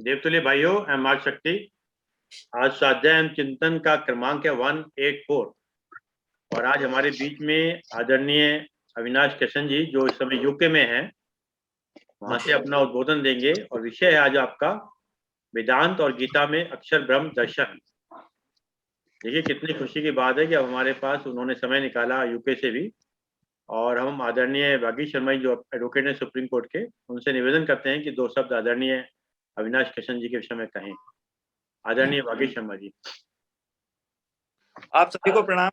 देवतुल्य भाइयों एवं माँ शक्ति, आज स्वाध्याय एवं चिंतन का क्रमांक है 184 और आज हमारे बीच में आदरणीय अविनाश किशन जी जो इस समय यूके में हैं, वहां से अपना उद्बोधन देंगे और विषय है आज आपका वेदांत और गीता में अक्षर ब्रह्म दर्शन। देखिए कितनी खुशी की बात है कि अब हमारे पास उन्होंने समय निकाला यूके से भी, और हम आदरणीय भागी शर्मा जी जो एडवोकेट हैं सुप्रीम कोर्ट के, उनसे निवेदन करते हैं कि दो शब्द आदरणीय अविनाश किशन जी के विषय में कहें। आदरणीय भागी शर्मा जी। आप सभी को प्रणाम।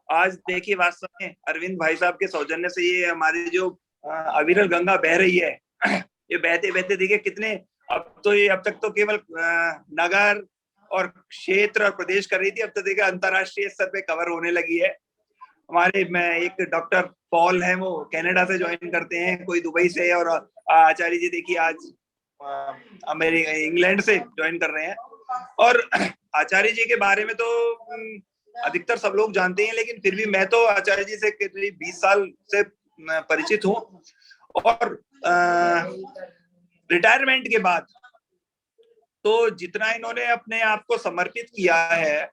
आज देखिए वास्तव में अरविंद भाई साहब के सौजन्य से ये हमारी जो अविरल गंगा बह रही है, ये बहते बहते देखिए कितने अब तक तो केवल नगर और क्षेत्र और प्रदेश कर रही थी, अब तो देखिए अंतरराष्ट्रीय स्तर पे कवर होने लगी है। हमारे में एक डॉक्टर पॉल है, वो कनाडा से ज्वाइन करते हैं, कोई दुबई से, और आचार्य जी देखिए आज अमेरिका इंग्लैंड से ज्वाइन कर रहे हैं। और आचार्य जी के बारे में तो अधिकतर सब लोग जानते हैं, लेकिन फिर भी मैं तो आचार्य जी से करीब 20 साल से परिचित हूँ। और रिटायरमेंट के बाद तो जितना इन्होंने अपने आप को समर्पित किया है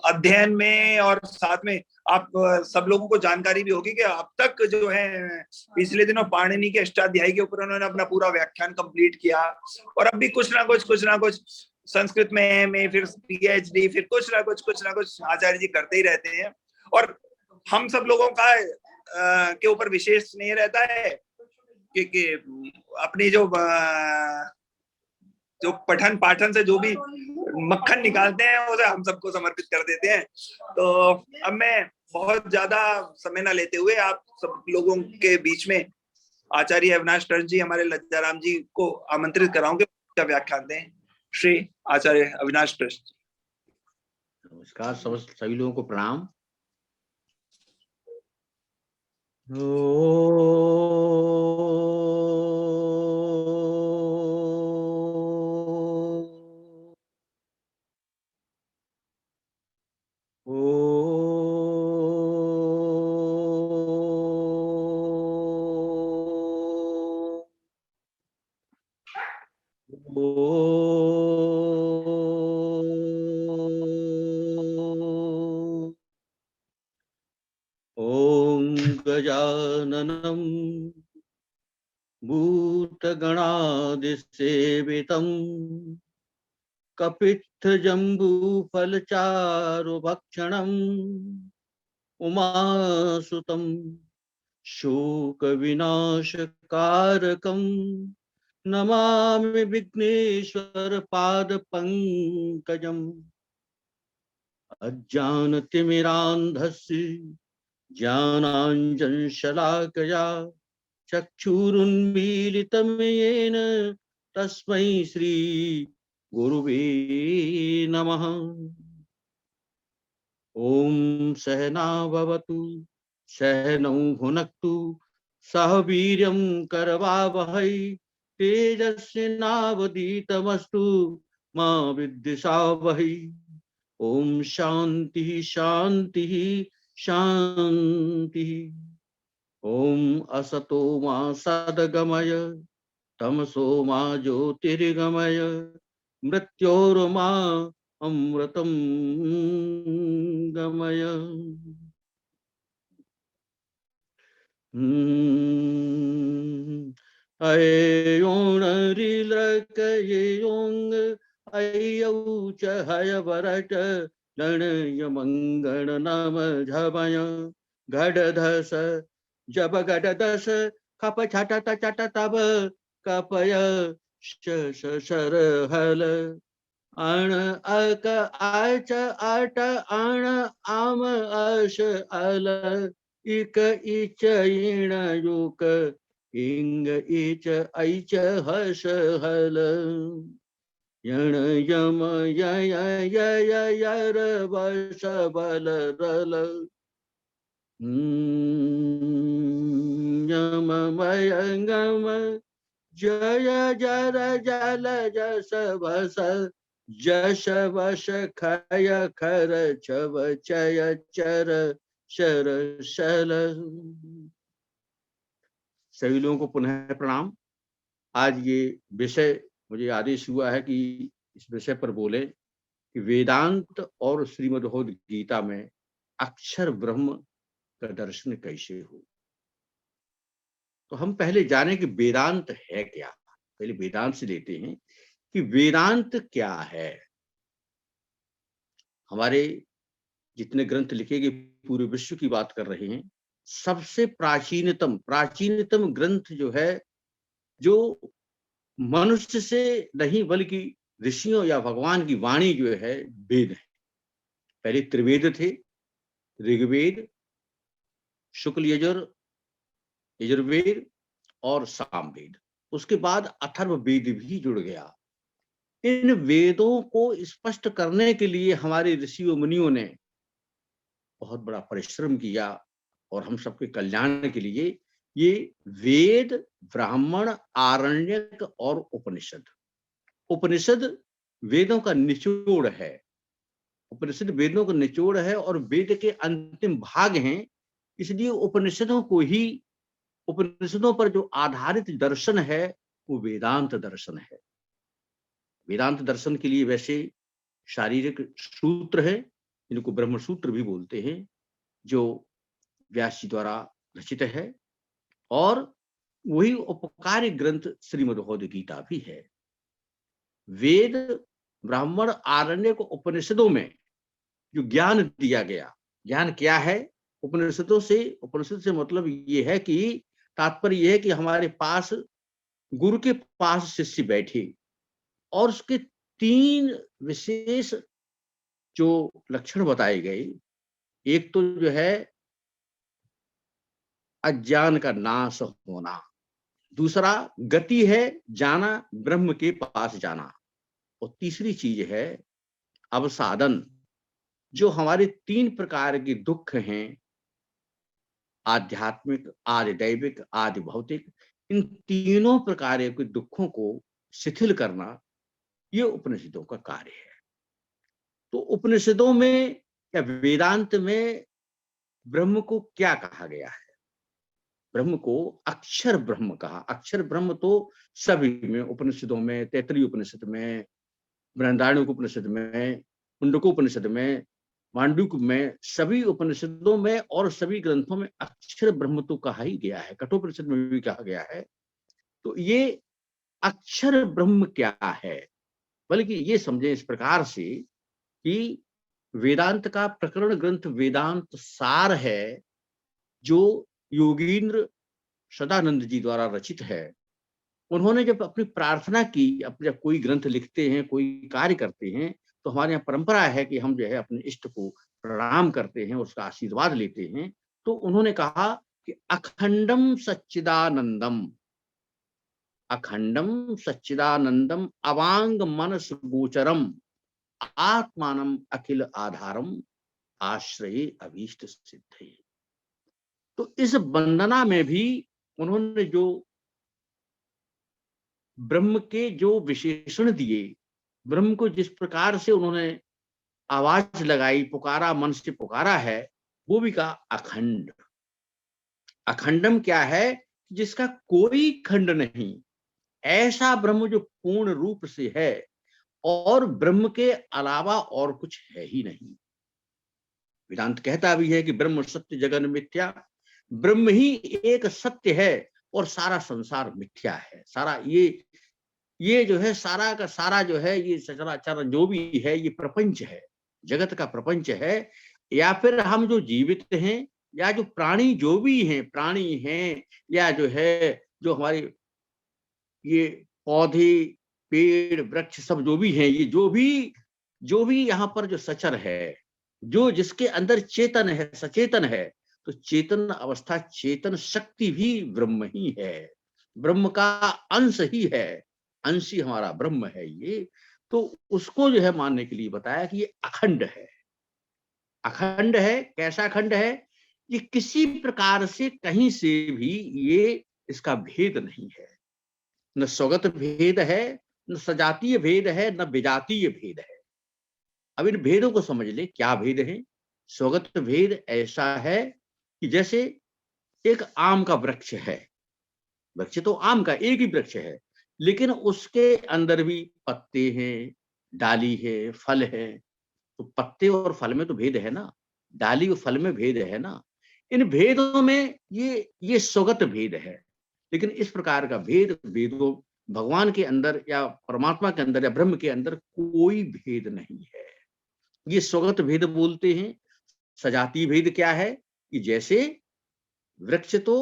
अध्ययन में, और साथ में आप सब लोगों को जानकारी भी होगी कि अब तक जो है पिछले दिनों पाणिनि के अष्टाध्यायी के ऊपर उन्होंने अपना पूरा व्याख्यान कंप्लीट किया, और अब भी कुछ ना कुछ संस्कृत में एमए, फिर पीएचडी, फिर कुछ ना कुछ आचार्य जी करते ही रहते हैं। और हम सब लोगों का के ऊपर विशेष स्नेह रहता है कि अपनी जो पठन पाठन से जो भी मक्खन निकालते हैं उसे हम सबको समर्पित कर देते हैं। तो अब मैं बहुत ज्यादा समय न लेते हुए आप सब लोगों के बीच में आचार्य अविनाश ट्रस्ट जी, हमारे लज्जाराम जी को आमंत्रित कराऊंगे, का व्याख्यान दें। श्री आचार्य अविनाश ट्रस्ट। नमस्कार सभी लोगों को प्रणाम। गजाननं भूतगणादिसेवितं कपित्थजम्बूफलचारुभक्षणम् उमासुतं शोकविनाशकारकं नमामि विघ्नेश्वरपादपङ्कजम्। अज्ञानतिमिरान्धस्य ज्ञानाञ्जनशलाकया चक्षुरुन्मीलितं येन तस्मै श्री गुरुवे नमः। ओम सहना भवतु सहनौ भुनक्तु सह वीर्यं करवावहै तेजस्विनावधीतमस्तु मा विद्विषावहै। ओम शांति शांति शांति। ओम असतो मा सद्गमय तमसो मा ज्योतिर्गमय मृत्योर्मा अमृतं गमय। अयोणरिलकयोंग अयौच हयवरट गणय नम झमय घटधस जब घटदस कप छटत चट तब कपय शरहल अण अक आच अट अण आम अश अल इक इच इण युक इंग इच ऐच हस हल यण यम यय यय यर वश बल रल यम मय गम जय जर जल जस भस जश वश खय खर छव चय चर शर शल। सभी लोगों को पुनः प्रणाम। आज ये विषय मुझे आदेश हुआ है कि इस विषय पर बोले कि वेदांत और श्रीमद् भगवद गीता में अक्षर ब्रह्म का दर्शन कैसे हो। तो हम पहले जाने कि वेदांत है क्या। पहले वेदांत से लेते हैं कि वेदांत क्या है। हमारे जितने ग्रंथ लिखे गए पूरे विश्व की बात कर रहे हैं, सबसे प्राचीनतम ग्रंथ जो है, जो मनुष्य से नहीं बल्कि ऋषियों या भगवान की वाणी जो है, वेद है। पहले त्रिवेद थे, ऋग्वेद, शुक्ल यजुर्वेद और सामवेद। उसके बाद अथर्ववेद भी जुड़ गया। इन वेदों को स्पष्ट करने के लिए हमारे ऋषि और मुनियों ने बहुत बड़ा परिश्रम किया और हम सबके कल्याण के लिए ये वेद, ब्राह्मण, आरण्यक और उपनिषद। उपनिषद वेदों का निचोड़ है। उपनिषद वेदों का निचोड़ है और वेद के अंतिम भाग हैं। इसलिए उपनिषदों पर जो आधारित दर्शन है वो वेदांत दर्शन है। वेदांत दर्शन के लिए वैसे शारीरिक सूत्र है, इनको ब्रह्म सूत्र भी बोलते हैं, जो व्यास जी द्वारा रचित है, और वही उपकारी ग्रंथ श्रीमद् भगवद गीता भी है। वेद, ब्राह्मण, आरण्य को उपनिषदों में जो ज्ञान दिया गया, ज्ञान क्या है? उपनिषद से मतलब ये है कि तात्पर्य यह है कि हमारे पास गुरु के पास शिष्य बैठे और उसके 3 विशेष जो लक्षण बताए गए। एक तो जो है अज्ञान का नाश होना, दूसरा गति है जाना, ब्रह्म के पास जाना, और तीसरी चीज है अवसादन। जो हमारे 3 प्रकार के दुख हैं, आध्यात्मिक, आदि दैविक, आदि भौतिक, इन तीनों प्रकार के दुखों को शिथिल करना, ये उपनिषदों का कार्य है। तो उपनिषदों में या वेदांत में ब्रह्म को क्या कहा गया है? ब्रह्म को अक्षर ब्रह्म कहा। अक्षर ब्रह्म तो सभी में, उपनिषदों में, तैत्तिरीय उपनिषद में, बृहदारण्यक उपनिषद में, मुंडकोपनिषद में, मांडूक्य में, सभी उपनिषदों में और सभी ग्रंथों में अक्षर ब्रह्म तो कहा ही गया है। कठोपनिषद में भी कहा गया है। तो ये अक्षर ब्रह्म क्या है? बल्कि ये समझे इस प्रकार से कि वेदांत का प्रकरण ग्रंथ वेदांत सार है, जो योगींद्र सदानंद जी द्वारा रचित है। उन्होंने जब अपनी प्रार्थना की, अपने जब कोई ग्रंथ लिखते हैं, कोई कार्य करते हैं, तो हमारे यहाँ परंपरा है कि हम जो है अपने इष्ट को प्रणाम करते हैं, उसका आशीर्वाद लेते हैं। तो उन्होंने कहा कि अखंडम सच्चिदानंदम अवांग मनस गोचरम आत्मानम अखिल आधारम आश्रय अभीष्ट सिद्धे। तो इस वंदना में भी उन्होंने जो ब्रह्म के जो विशेषण दिए, ब्रह्म को जिस प्रकार से उन्होंने आवाज लगाई, पुकारा, मन से पुकारा है, वो भी कहा अखंड। अखंडम क्या है? जिसका कोई खंड नहीं, ऐसा ब्रह्म जो पूर्ण रूप से है और ब्रह्म के अलावा और कुछ है ही नहीं। वेदांत कहता भी है कि ब्रह्म सत्य जगन मिथ्या, ब्रह्म ही एक सत्य है और सारा संसार मिथ्या है। सारा ये जो है सारा का सारा जो है, ये सचराचर जो भी है, ये प्रपंच है, जगत का प्रपंच है। या फिर हम जो जीवित हैं या जो प्राणी जो भी हैं, प्राणी हैं, या जो है जो हमारे ये पौधे, पेड़, वृक्ष सब जो भी हैं, ये जो भी यहाँ पर जो सचर है, जो जिसके अंदर चेतन है, सचेतन है, तो चेतन अवस्था, चेतन शक्ति भी ब्रह्म ही है, ब्रह्म का अंश ही है, अंश ही हमारा ब्रह्म है ये। तो उसको जो है मानने के लिए बताया कि ये अखंड है। अखंड है, कैसा अखंड है? ये किसी प्रकार से कहीं से भी ये इसका भेद नहीं है। न स्वगत भेद है, न सजातीय भेद है, न विजातीय भेद है। अब इन भेदों को समझ ले, क्या भेद है? स्वगत भेद ऐसा है कि जैसे एक आम का वृक्ष है, वृक्ष तो आम का एक ही वृक्ष है, लेकिन उसके अंदर भी पत्ते हैं, डाली है, फल है। तो पत्ते और फल में तो भेद है ना, डाली और फल में भेद है ना। इन भेदों में ये स्वगत भेद है, लेकिन इस प्रकार का भेद वेदों भगवान के अंदर या परमात्मा के अंदर या ब्रह्म के अंदर कोई भेद नहीं है। ये स्वगत भेद बोलते हैं। सजातीय भेद क्या है कि जैसे वृक्ष तो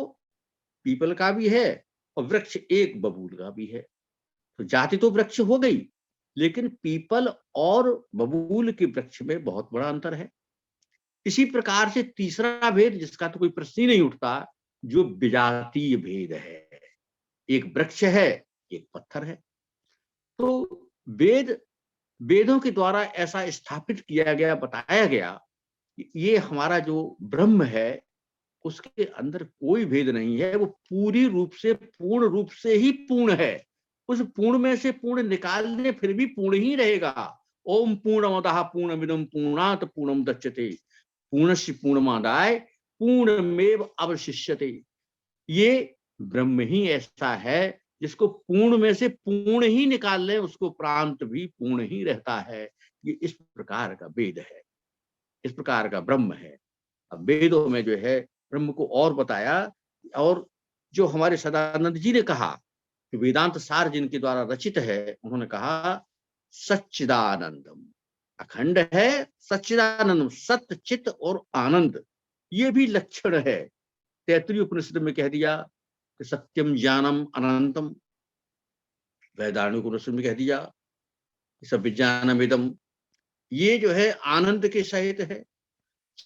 पीपल का भी है और वृक्ष एक बबूल का भी है, तो जाति तो वृक्ष हो गई, लेकिन पीपल और बबूल के वृक्ष में बहुत बड़ा अंतर है। इसी प्रकार से तीसरा भेद जिसका तो कोई प्रश्न ही नहीं उठता, जो विजातीय भेद है। एक वृक्ष है, एक पत्थर है। तो वेदों के द्वारा ऐसा स्थापित किया गया, बताया गया कि ये हमारा जो ब्रह्म है उसके अंदर कोई भेद नहीं है। वो पूरी रूप से पूर्ण रूप से ही पूर्ण है। उस पूर्ण में से पूर्ण निकालने फिर भी पूर्ण ही रहेगा। ओम पूर्णमदः पूर्णमिदं पूर्णात् पूर्णमुदच्यते पूर्णस्य पूर्णमादाय पूर्णमेव अवशिष्यते। ये ब्रह्म ही ऐसा है जिसको पूर्ण में से पूर्ण ही निकाल ले, उसको प्रांत भी पूर्ण ही रहता है। ये इस प्रकार का वेद है, इस प्रकार का ब्रह्म है। अब वेदों में जो है ब्रह्म को और बताया, और जो हमारे सदानंद जी ने कहा कि वेदांत सार जिनके द्वारा रचित है, उन्होंने कहा सच्चिदानंदम, अखंड है, सच्चिदानंदम, सत्य चित और आनंद, ये भी लक्षण है। तैत्तिरीय उपनिषद में कह दिया कि सत्यम ज्ञानम अनंतम, वैदारण्यक उपनिषद में कह दिया कि सब विज्ञानम इदम, ये जो है आनंद के सहित है।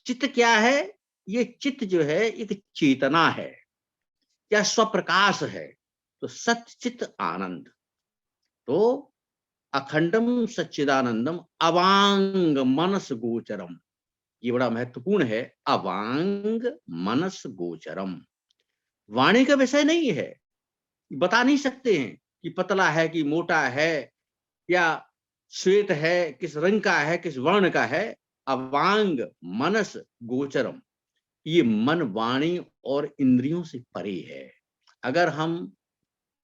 चित्त क्या है? ये चित्त जो है एक चेतना है या स्वप्रकाश है। तो सत्य चित्त आनंद, तो अखंडम सच्चिदानंदम अवांग मनस गोचरम, ये बड़ा महत्वपूर्ण है। अवांग मनस गोचरम, वाणी का विषय नहीं है, बता नहीं सकते हैं कि पतला है कि मोटा है या श्वेत है, किस रंग का है, किस वर्ण का है। अवांग मनस गोचरम, ये मन वाणी और इंद्रियों से परे है। अगर हम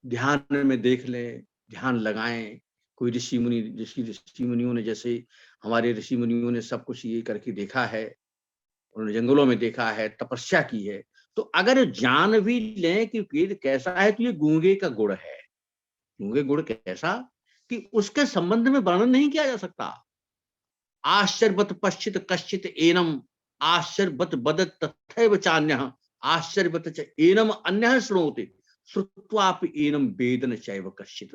ध्यान में देख लें, ध्यान लगाएं, कोई ऋषि मुनियों ने, जैसे हमारे ऋषि मुनियों ने सब कुछ ये करके देखा है, उन्होंने जंगलों में देखा है, तपस्या की है। तो अगर जान भी लें कि वेद कैसा है, तो ये गूंगे का गुण है। गूंगे गुण कैसा कि उसके संबंध में वर्णन नहीं किया जा सकता। आश्चर्यवत पश्चित कश्चित एनम आश्चर्यवत बदत तथैव चान्यः आश्चर्यवत च एनम अन्यः शृणोति श्रुत्वापि एनम वेदन चैव कश्चित्।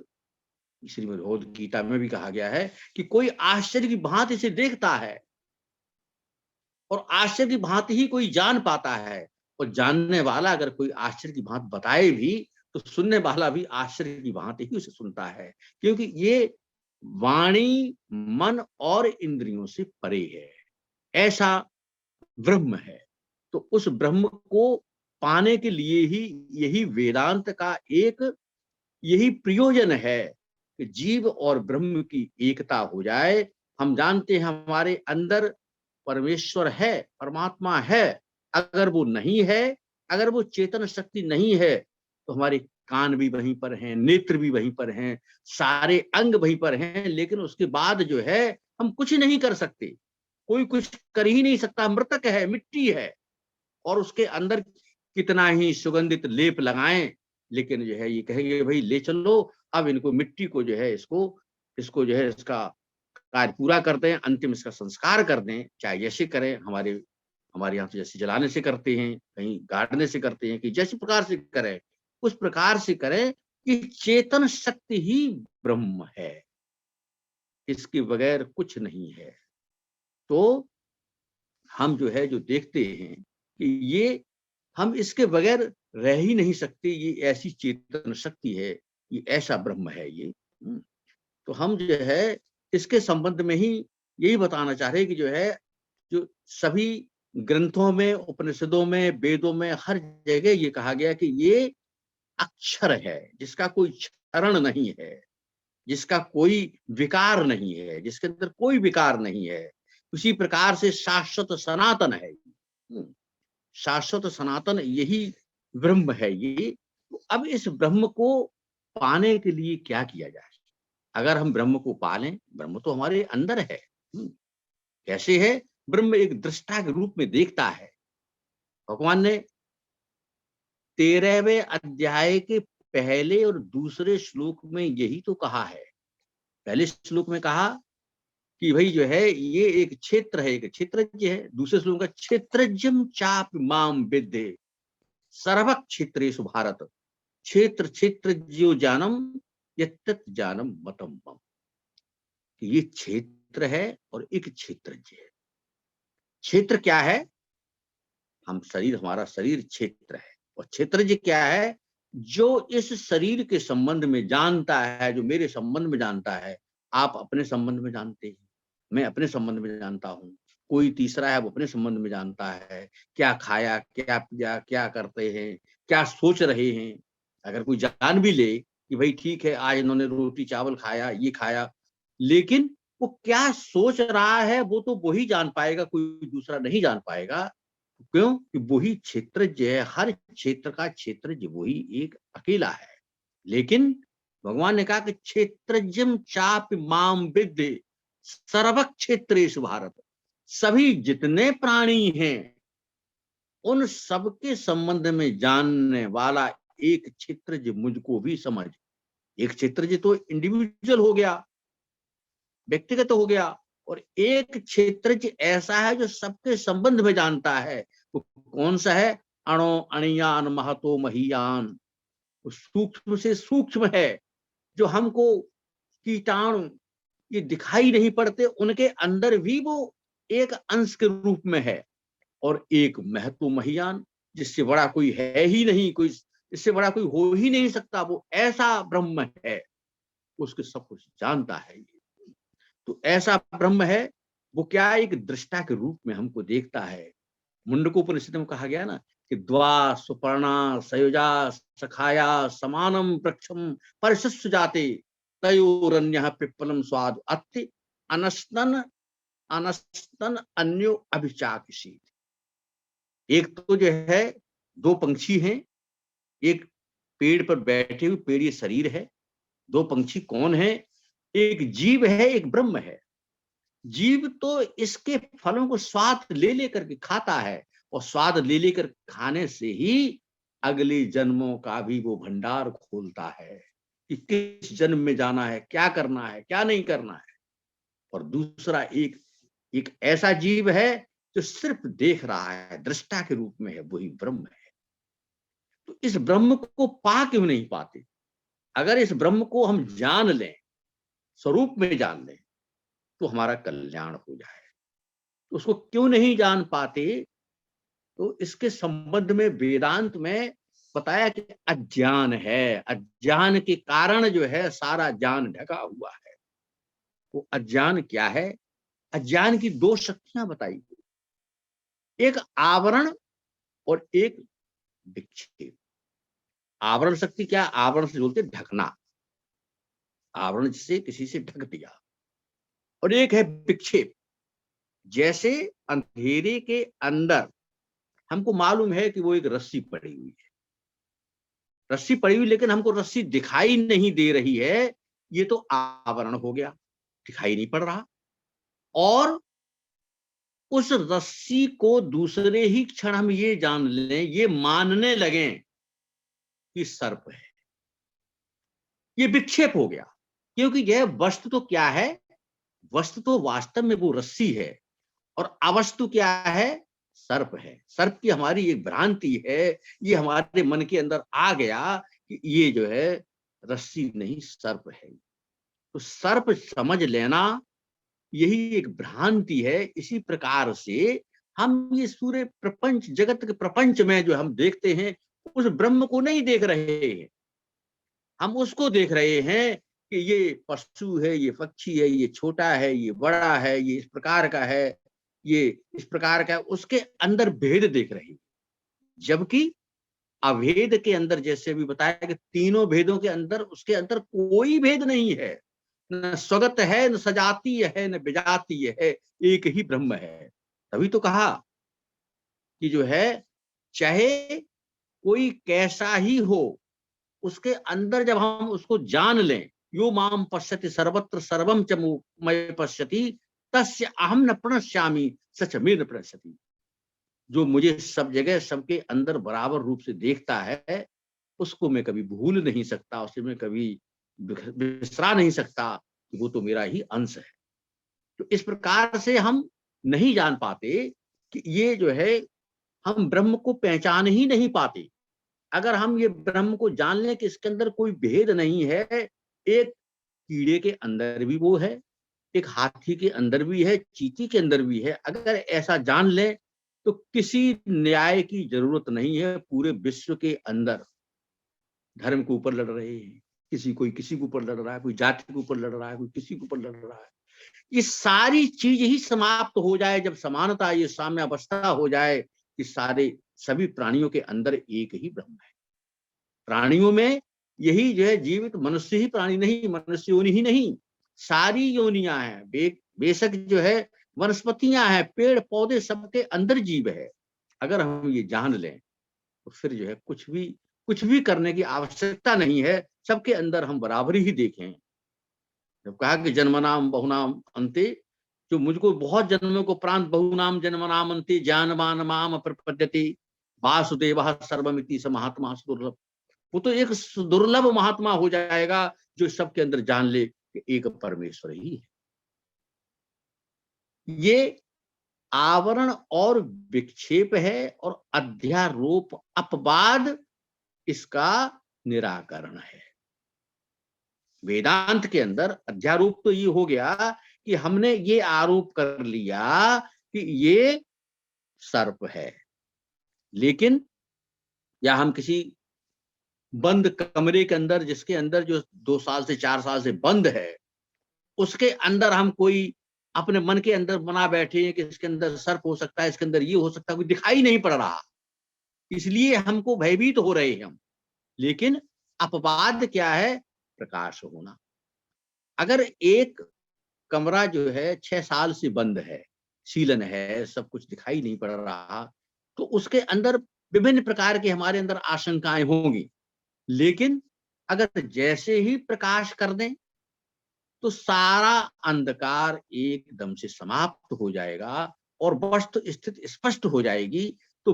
श्रीमद् भगवद गीता में भी कहा गया है कि कोई आश्चर्य की भांति से देखता है और आश्चर्य की भांति ही कोई जान पाता है, और जानने वाला अगर कोई आश्चर्य की भांति बताए भी तो सुनने वाला भी आश्चर्य की भांति ही उसे सुनता है, क्योंकि ये वाणी मन और इंद्रियों से परे है। ऐसा ब्रह्म है। तो उस ब्रह्म को पाने के लिए ही यही वेदांत का एक यही प्रयोजन है कि जीव और ब्रह्म की एकता हो जाए। हम जानते हैं हमारे अंदर परमेश्वर है, परमात्मा है। अगर वो नहीं है, अगर वो चेतन शक्ति नहीं है, तो हमारे कान भी वहीं पर हैं, नेत्र भी वहीं पर हैं, सारे अंग वहीं पर हैं, लेकिन उसके बाद जो है हम कुछ नहीं कर सकते। कोई कुछ कर ही नहीं सकता, मृतक है, मिट्टी है। और उसके अंदर कितना ही सुगंधित लेप लगाएं, लेकिन जो है ये कहेंगे भाई ले चलो, अब इनको मिट्टी को जो है इसको जो है इसका कार्य पूरा कर दें, अंतिम इसका संस्कार कर दें। चाहे जैसे करें, हमारे यहाँ तो जैसे जलाने से करते हैं, कहीं गाड़ने से करते हैं, कि जैसे प्रकार से करें उस प्रकार से करें कि चेतन शक्ति ही ब्रह्म है, इसके बगैर कुछ नहीं है। तो हम जो है जो देखते हैं कि ये हम इसके बगैर रह ही नहीं सकते, ये ऐसी चेतन शक्ति है, ये ऐसा ब्रह्म है ये। तो हम जो है इसके संबंध में ही यही बताना चाह रहे हैं कि जो है जो सभी ग्रंथों में, उपनिषदों में, वेदों में, हर जगह ये कहा गया कि ये अक्षर है, जिसका कोई क्षरण नहीं है, जिसका कोई विकार नहीं है, जिसके अंदर कोई विकार नहीं है। उसी प्रकार से शाश्वत सनातन है। शाश्वत सनातन यही ब्रह्म है ये। अब इस ब्रह्म को पाने के लिए क्या किया जाए? अगर हम ब्रह्म को पालें, ब्रह्म तो हमारे अंदर है। कैसे है? ब्रह्म एक दृष्टा के रूप में देखता है। भगवान ने 13वें अध्याय के पहले और दूसरे श्लोक में यही तो कहा है। पहले श्लोक में कहा कि भाई जो है ये एक क्षेत्र है, एक क्षेत्रज्ञ है। दूसरे श्लोक का क्षेत्रज्ञम चाप माम विद्ये सर्व क्षेत्रेषु भारत क्षेत्र क्षेत्रज्ञो जानम यत्तत् जानम मतम मम। ये क्षेत्र है और एक क्षेत्रज्ञ है। क्षेत्र क्या है? हम शरीर, हमारा शरीर क्षेत्र है। और क्षेत्रज्ञ क्या है? जो इस शरीर के संबंध में जानता है, जो मेरे संबंध में जानता है। आप अपने संबंध में जानते हैं, मैं अपने संबंध में जानता हूँ, कोई तीसरा है वो अपने संबंध में जानता है। क्या खाया, क्या पिया, क्या करते हैं, क्या सोच रहे हैं। अगर कोई जान भी ले कि भाई ठीक है आज इन्होंने रोटी चावल खाया, ये खाया, लेकिन वो क्या सोच रहा है वो तो वही जान पाएगा, कोई दूसरा नहीं जान पाएगा। क्यों? कि वही क्षेत्रज्ञ है। हर क्षेत्र का क्षेत्रज्ञ वही एक अकेला है। लेकिन भगवान ने कहा कि क्षेत्रज्ञम चाप माम विद्ये सर्व क्षेत्रेषु भारत। सभी जितने प्राणी हैं उन सबके संबंध में जानने वाला एक क्षेत्रज्ञ मुझको भी समझ। एक क्षेत्रज्ञ तो इंडिविजुअल हो गया, व्यक्तिगत हो गया, और एक क्षेत्रज्ञ ऐसा है जो सबके संबंध में जानता है। वो कौन सा है? अणो अणियान महतो महीयान। सूक्ष्म से सूक्ष्म है, जो हमको कीटाणु ये दिखाई नहीं पड़ते, उनके अंदर भी वो एक अंश के रूप में है। और एक महतो महियान, जिससे बड़ा कोई है ही नहीं, कोई इससे बड़ा कोई हो ही नहीं सकता, वो ऐसा ब्रह्म है, उसके सब कुछ जानता है। तो ऐसा ब्रह्म है, वो क्या एक दृष्टा के रूप में हमको देखता है। मुंडकोपनिषद में कहा गया ना कि द्वा सुपर्णा सयुजा सखाया समानम वृक्षम परिशस्व जाते तयोरन्यः पिप्पलम स्वाद अत्ति अनस्तन अनस्तन अन्यो अभिचाकिषीत। एक तो जो है दो पंछी हैं, एक पेड़ पर बैठे हुए, पेड़ ये शरीर है। दो पंछी कौन है? एक जीव है, एक ब्रह्म है। जीव तो इसके फलों को स्वाद ले लेकर के खाता है, और स्वाद ले लेकर खाने से ही अगले जन्मों का भी वो भंडार खोलता है कि किस जन्म में जाना है, क्या करना है, क्या नहीं करना है। और दूसरा एक एक ऐसा जीव है जो सिर्फ देख रहा है, दृष्टा के रूप में है, वही ब्रह्म है। तो इस ब्रह्म को पा क्यों नहीं पाते? अगर इस ब्रह्म को हम जान लें, स्वरूप में जान लें, तो हमारा कल्याण हो जाए। तो उसको क्यों नहीं जान पाते? तो इसके संबंध में वेदांत में बताया कि अज्ञान है। अज्ञान के कारण जो है सारा ज्ञान ढका हुआ है। वो अज्ञान क्या है? अज्ञान की दो शक्तियां बताई गई, एक आवरण और एक विक्षेप। आवरण शक्ति क्या? आवरण से बोलते ढकना, आवरण जिससे किसी से ढक दिया। और एक है विक्षेप, जैसे अंधेरे के अंदर हमको मालूम है कि वो एक रस्सी पड़ी हुई है, रस्सी पड़ी हुई, लेकिन हमको रस्सी दिखाई नहीं दे रही है, ये तो आवरण हो गया, दिखाई नहीं पड़ रहा। और उस रस्सी को दूसरे ही क्षण हम ये जान लें, ये मानने लगे कि सर्प है, ये विक्षेप हो गया। क्योंकि यह वस्तु तो क्या है? वस्तु तो वास्तव में वो रस्सी है, और अवस्तु क्या है? सर्प है। सर्प की हमारी एक भ्रांति है, ये हमारे मन के अंदर आ गया कि ये जो है रस्सी नहीं सर्प है। तो सर्प समझ लेना यही एक भ्रांति है। इसी प्रकार से हम ये सूर्य प्रपंच, जगत के प्रपंच में जो हम देखते हैं, उस ब्रह्म को नहीं देख रहे हैं, हम उसको देख रहे हैं कि ये पशु है, ये पक्षी है, ये छोटा है, ये बड़ा है, ये इस प्रकार का है, ये इस प्रकार का है। उसके अंदर भेद देख रहे हैं। जबकि अभेद के अंदर, जैसे अभी बताया कि तीनों भेदों के अंदर, उसके अंदर कोई भेद नहीं है। न स्वगत है, न सजातीय है, न विजातीय है, एक ही ब्रह्म है। तभी तो कहा कि जो है चाहे कोई कैसा ही हो, उसके अंदर जब हम उसको जान लें, यो माम पश्यति सर्वत्र सर्वम च मय पश्यति तस्य अहम न प्रणश्यामि सच में न प्रणश्यति। जो मुझे सब जगह सबके अंदर बराबर रूप से देखता है, उसको मैं कभी भूल नहीं सकता, उसे मैं कभी बिसरा नहीं सकता कि वो तो मेरा ही अंश है। तो इस प्रकार से हम नहीं जान पाते कि ये जो है, हम ब्रह्म को पहचान ही नहीं पाते। अगर हम ये ब्रह्म को जान लें कि इसके अंदर कोई भेद नहीं है, एक कीड़े के अंदर भी वो है, एक हाथी के अंदर भी है, चींटी के अंदर भी है, अगर ऐसा जान लें तो किसी न्याय की जरूरत नहीं है। पूरे विश्व के अंदर धर्म के ऊपर लड़ रहे हैं, कोई किसी के ऊपर लड़ रहा है, कोई जाति के ऊपर लड़ रहा है, कोई किसी के ऊपर लड़ रहा है। ये सारी चीज ही समाप्त हो जाए जब समानता, ये साम्य अवस्था हो जाए कि सारे सभी प्राणियों के अंदर एक ही ब्रह्म है। प्राणियों में यही जो है जीवित मनुष्य ही प्राणी नहीं, मनुष्य योनि ही नहीं, सारी योनियां हैं। बेशक जो है वनस्पतियां हैं, पेड़ पौधे, सबके अंदर जीव है। अगर हम ये जान लें तो फिर जो है कुछ भी करने की आवश्यकता नहीं है, सबके अंदर हम बराबरी ही देखें। जब कहा कि जन्मनाम बहुनाम अंते, जो मुझको बहुत जन्मों को प्रांत बहुनाम जन्मनाम अंते ज्ञानवान माम प्रपद्यते वासुदेव सर्वमिति स महात्मा दुर्लभ। वो तो एक दुर्लभ महात्मा हो जाएगा जो सबके अंदर जान ले कि एक परमेश्वर ही है। ये आवरण और विक्षेप है और अध्यारोप अपवाद इसका निराकरण है। वेदांत के अंदर अध्यारोप तो ये हो गया कि हमने ये आरोप कर लिया कि ये सर्प है, लेकिन या हम किसी बंद कमरे के अंदर, जिसके अंदर जो 2 साल से 4 साल से बंद है, उसके अंदर हम कोई अपने मन के अंदर बना बैठे हैं कि इसके अंदर सर्प हो सकता है, इसके अंदर ये हो सकता है, कोई दिखाई नहीं पड़ रहा, इसलिए हमको भयभीत हो रहे हैं हम। लेकिन अपवाद क्या है? प्रकाश होना। अगर एक कमरा जो है 6 साल से बंद है, सीलन है, सब कुछ दिखाई नहीं पड़ रहा, तो उसके अंदर विभिन्न प्रकार के हमारे अंदर आशंकाएं होंगी। लेकिन अगर जैसे ही प्रकाश कर दें तो सारा अंधकार एकदम से समाप्त हो जाएगा और वस्तु स्थिति स्पष्ट हो जाएगी। तो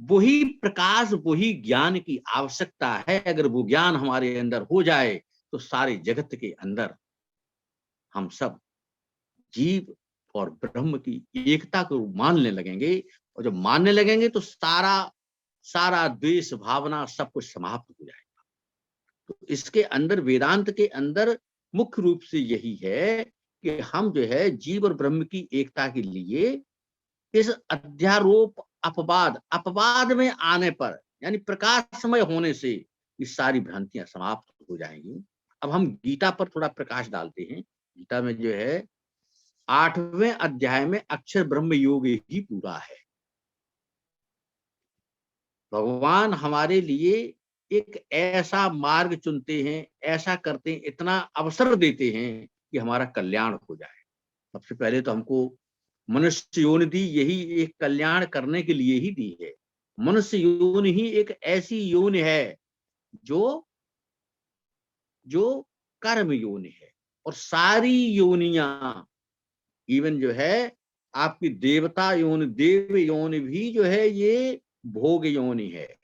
वही प्रकाश, वही ज्ञान की आवश्यकता है। अगर वो ज्ञान हमारे अंदर हो जाए तो सारे जगत के अंदर हम सब जीव और ब्रह्म की एकता को मानने लगेंगे, और जब मानने लगेंगे तो सारा द्वेष भावना सब कुछ समाप्त हो जाएगा। तो इसके अंदर, वेदांत के अंदर मुख्य रूप से यही है कि हम जो है जीव और ब्रह्म की एकता के लिए इस अध्यारोप अपवाद में आने पर, यानी प्रकाशमय होने से ये सारी भ्रांतियां समाप्त हो जाएंगी। अब हम गीता पर थोड़ा प्रकाश डालते हैं। गीता में जो है 8वें अध्याय में अक्षर ब्रह्म योग ही पूरा है। भगवान हमारे लिए एक ऐसा मार्ग चुनते हैं, ऐसा करते हैं, इतना अवसर देते हैं कि हमारा कल्याण हो जाए। सबसे पहले तो हमको मनुष्य योनि दी, यही एक कल्याण करने के लिए ही दी है। मनुष्य योनि ही एक ऐसी योनि है जो कर्म योनि है, और सारी योनियां, इवन जो है आपकी देवता योनि, देव योनि भी जो है ये भोग योनि है।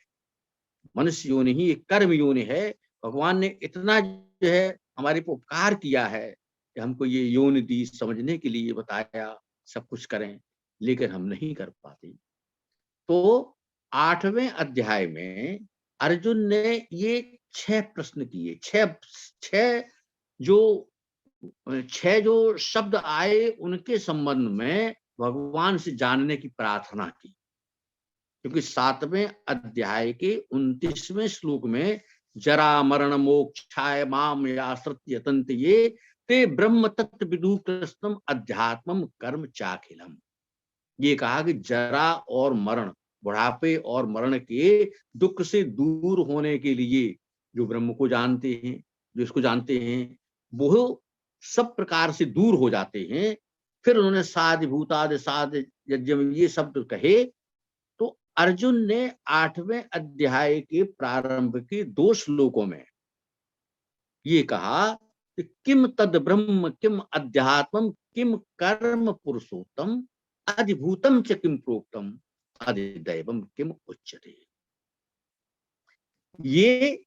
मनुष्य योनि ही एक कर्म योनि है। भगवान ने इतना जो है हमारे को उपकार किया है कि हमको ये योनि दी, समझने के लिए बताया, सब कुछ करें, लेकिन हम नहीं कर पाते। तो 8वें अध्याय में अर्जुन ने ये 6 प्रश्न किए, 6 जो शब्द आए उनके संबंध में भगवान से जानने की प्रार्थना की। क्योंकि 7वें अध्याय के 29वें श्लोक में जरा मरण मोक्षाय माम याश्रित्य यतन्ते ये ते ब्रह्म तत्व विदु कृष्णम अध्यात्मम कर्म चाखिलम। ये कहा कि जरा और मरण, बुढ़ापे और मरण के दुख से दूर होने के लिए जो ब्रह्म को जानते हैं, जो इसको जानते हैं, वो सब प्रकार से दूर हो जाते हैं। फिर उन्होंने साधि भूतादि साधि यज्ञ ये शब्द कहे, तो अर्जुन ने 8वें अध्याय के प्रारंभ के 2 श्लोकों में ये कहा कि किम तद ब्रह्म किम अध्यात्मम किम कर्म पुरुषोत्तम अधिभूतम च किम प्रोक्तम अधिदैवम किम उच्यते। ये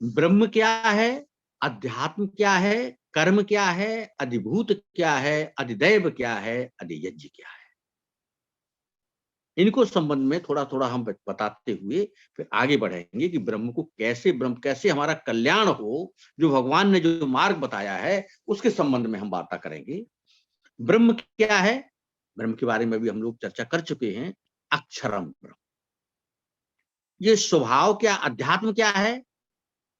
ब्रह्म क्या है, अध्यात्म क्या है, कर्म क्या है, अधिभूत क्या है, अधिदैव क्या है, अधियज्ञ क्या है। इनको संबंध में थोड़ा थोड़ा हम बताते हुए फिर आगे बढ़ेंगे कि ब्रह्म को कैसे हमारा कल्याण हो, जो भगवान ने जो मार्ग बताया है उसके संबंध में हम वार्ता करेंगे। ब्रह्म क्या है, ब्रह्म के बारे में भी हम लोग चर्चा कर चुके हैं। अक्षरम ब्रह्म, ये स्वभाव क्या, अध्यात्म क्या है,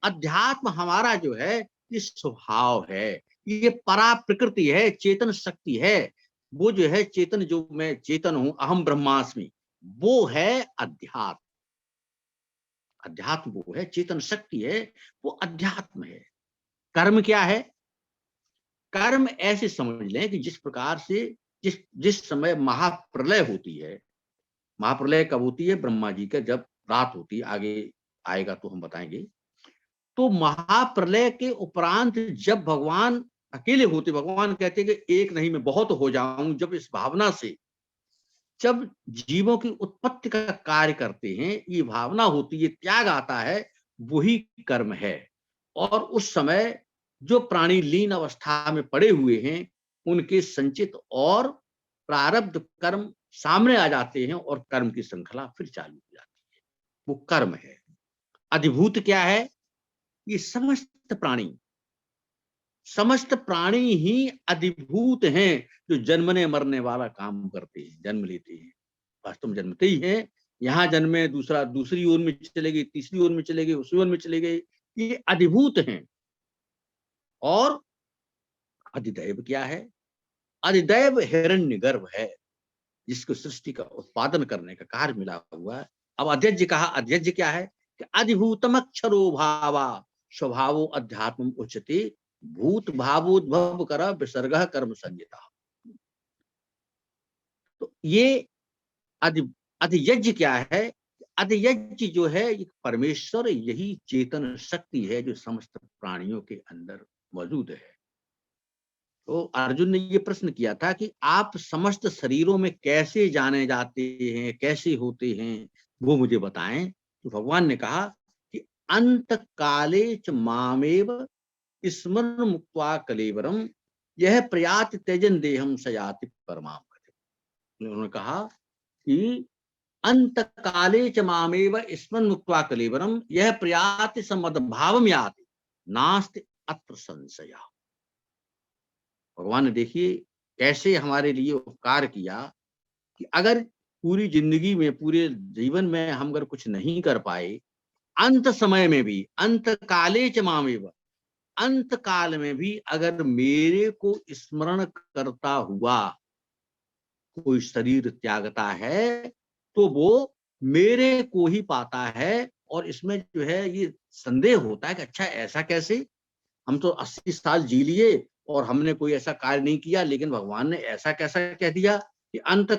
अध्यात्म हमारा जो है ये स्वभाव है, ये परा प्रकृति है, चेतन शक्ति है। वो जो है चेतन, जो मैं चेतन हूं, अहम ब्रह्मास्मि, वो है अध्यात्म। अध्यात्म वो है, चेतन शक्ति है, वो अध्यात्म है। कर्म क्या है, कर्म ऐसे समझ लें कि जिस प्रकार से जिस समय महाप्रलय होती है, महाप्रलय कब होती है, ब्रह्मा जी का जब रात होती है, आगे आएगा तो हम बताएंगे। तो महाप्रलय के उपरांत जब भगवान अकेले होते, भगवान कहते कि एक नहीं मैं बहुत हो जाऊं, जब इस भावना से जब जीवों की उत्पत्ति का कार्य करते हैं, ये भावना होती है, त्याग आता है, वही कर्म है। और उस समय जो प्राणी लीन अवस्था में पड़े हुए हैं, उनके संचित और प्रारब्ध कर्म सामने आ जाते हैं और कर्म की श्रृंखला फिर चालू हो जाती है, वो कर्म है। अधिभूत क्या है, ये समस्त प्राणी ही अधिभूत हैं, जो जन्मने मरने वाला काम करते हैं, जन्म लेते हैं, वास्तव में जन्मते ही हैं। यहाँ जन्मे, दूसरी ओर में चले गए, तीसरी ओर में चले गए, उसी ओर में चले गए, ये अधिभूत हैं। और अधिदैव क्या है, अधिदैव हिरण्यगर्भ है, जिसको सृष्टि का उत्पादन करने का कार्य मिला हुआ है। अब अध्यज्य कहा, अध्यज्य क्या है कि अधिभूतम अक्षरो भावा स्वभावो अध्यात्म उच्यते भूत भावोद्भव कर विसर्ग कर्म संहिता। तो ये अधियज्ञ क्या है, अधियज्ञ जो है ये परमेश्वर, यही चेतन शक्ति है जो समस्त प्राणियों के अंदर मौजूद है। तो अर्जुन ने ये प्रश्न किया था कि आप समस्त शरीरों में कैसे जाने जाते हैं, कैसे होते हैं, वो मुझे बताएं। तो भगवान ने कहा कि अंत काले च मामेव स्मरण मुक्त्वा कलेवरम यह प्रयाति त्यजन देहम सयाति परमाम गतिम। उन्होंने कहा कि अंत काले च मामेव स्मरण मुक्त्वा कलेवरम यह प्रयाति समद्भावम याति नास्ति अत्र संशय। भगवान ने देखिए कैसे हमारे लिए उपकार किया कि अगर पूरी जिंदगी में, पूरे जीवन में हम अगर कुछ नहीं कर पाए, अंत समय में भी, अंत काले च मामेव, अंत काल में भी अगर मेरे को स्मरण करता हुआ कोई शरीर त्यागता है, तो वो मेरे को ही पाता है। और इसमें जो है ये संदेह होता है कि अच्छा ऐसा कैसे, हम तो 80 साल जी लिए और हमने कोई ऐसा कार्य नहीं किया, लेकिन भगवान ने ऐसा कैसा कह दिया कि अंत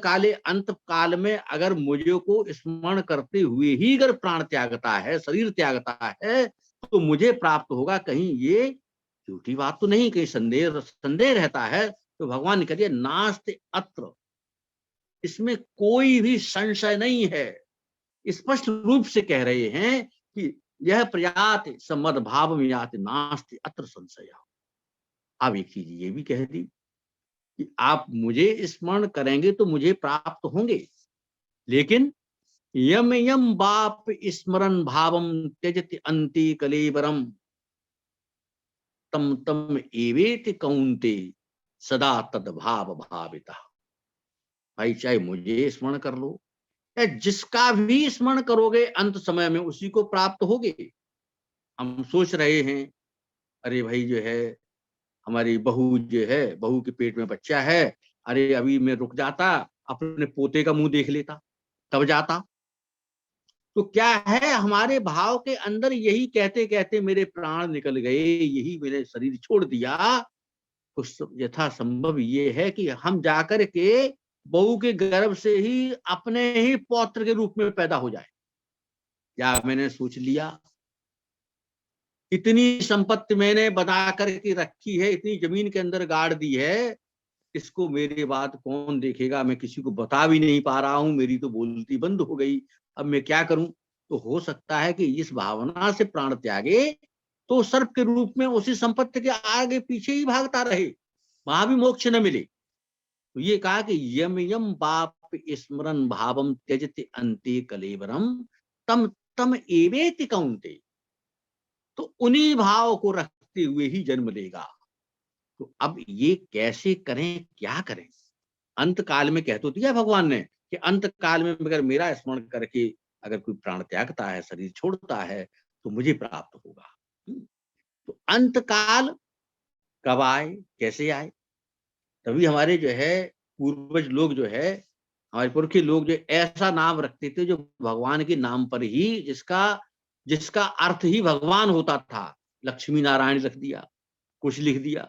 काल में अगर मुझे को स्मरण करते हुए ही अगर प्राण त्यागता है, शरीर त्यागता है, तो मुझे प्राप्त होगा। कहीं ये झूठी बात तो नहीं, कहीं संदेह रहता है। तो भगवान ने कह दिया नास्ति अत्र, इसमें कोई भी संशय नहीं है। स्पष्ट रूप से कह रहे हैं कि यह प्रयाति समद्भाव में याति नास्ति अत्र संशय। अब एक चीज ये भी कह दी कि आप मुझे स्मरण करेंगे तो मुझे प्राप्त होंगे, लेकिन यम यम बाप स्मरण भावम त्यजति अंति कलेवरम तम तम एवेति कौन्ते सदा तद्भाव भाविता। भाई चाहे मुझे स्मरण कर लो या जिसका भी स्मरण करोगे, अंत समय में उसी को प्राप्त होगे। हम सोच रहे हैं अरे भाई जो है हमारी बहू जो है, बहू के पेट में बच्चा है, अरे अभी मैं रुक जाता, अपने पोते का मुंह देख लेता, तब जाता। तो क्या है, हमारे भाव के अंदर यही कहते कहते मेरे प्राण निकल गए, यही मेरे शरीर छोड़ दिया। तो यथा संभव ये है कि हम जाकर के बहू के गर्भ से ही अपने ही पौत्र के रूप में पैदा हो जाए। क्या मैंने सोच लिया, इतनी संपत्ति मैंने बना करके रखी है, इतनी जमीन के अंदर गाड़ दी है, इसको मेरे बाद कौन देखेगा, मैं किसी को बता भी नहीं पा रहा हूं, मेरी तो बोलती बंद हो गई, अब मैं क्या करूं। तो हो सकता है कि इस भावना से प्राण त्यागे तो सर्प के रूप में उसी संपत्ति के आगे पीछे ही भागता रहे, वहां भी मोक्ष न मिले। तो ये कहा कि यम यम पाप स्मरण भावम त्यजते अंते कलेवरम तम तम एवेति कौन्ते। तो उन्हीं भाव को रखते हुए ही जन्म लेगा। तो अब ये कैसे करें, क्या करें। अंत काल में कह तो दिया भगवान ने कि अंत काल में अगर मेरा स्मरण करके अगर कोई प्राण त्यागता है, शरीर छोड़ता है, तो मुझे प्राप्त होगा। तो अंत काल कब आए, कैसे आए। तभी हमारे जो है पूर्वज लोग जो है, हमारे पुरखे लोग जो ऐसा नाम रखते थे जो भगवान के नाम पर ही, जिसका जिसका अर्थ ही भगवान होता था। लक्ष्मी नारायण रख दिया, कुछ लिख दिया।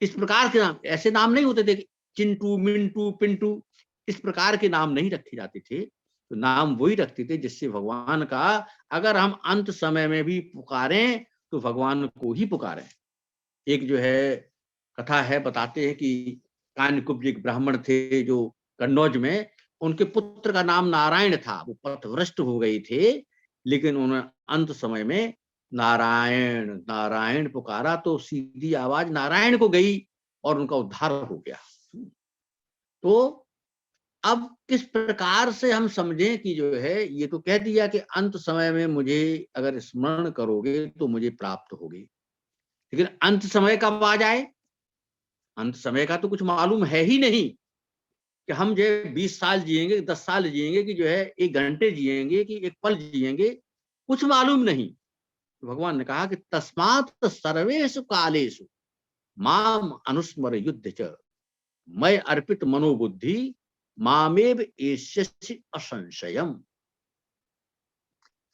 इस प्रकार के नाम, ऐसे नाम नहीं होते थे कि चिंटू मिंटू पिंटू, इस प्रकार के नाम नहीं रखे जाते थे। तो नाम वही रखते थे जिससे भगवान का अगर हम अंत समय में भी पुकारें तो भगवान को ही पुकारें। एक जो है कथा है, बताते हैं कि कान्यकुब्ज एक ब्राह्मण थे जो कन्नौज में, उनके पुत्र का नाम नारायण था, वो पथभ्रष्ट हो गए थे, लेकिन उन्होंने अंत समय में नारायण नारायण पुकारा तो सीधी आवाज नारायण को गई और उनका उद्धार हो गया। तो अब किस प्रकार से हम समझें कि जो है, ये तो कह दिया कि अंत समय में मुझे अगर स्मरण करोगे तो मुझे प्राप्त होगी, लेकिन अंत समय कब आ जाए, अंत समय का तो कुछ मालूम है ही नहीं कि हम जो है 20 साल जिएंगे, 10 साल जिएंगे, कि जो है 1 घंटे जिएंगे कि 1 पल जिएंगे, कुछ मालूम नहीं। भगवान ने कहा कि तस्मात् सर्वेषु कालेषु माम अनुस्मर युद्ध च मैं अर्पित मनोबुद्धि मामेव एष्यसि असंशयम।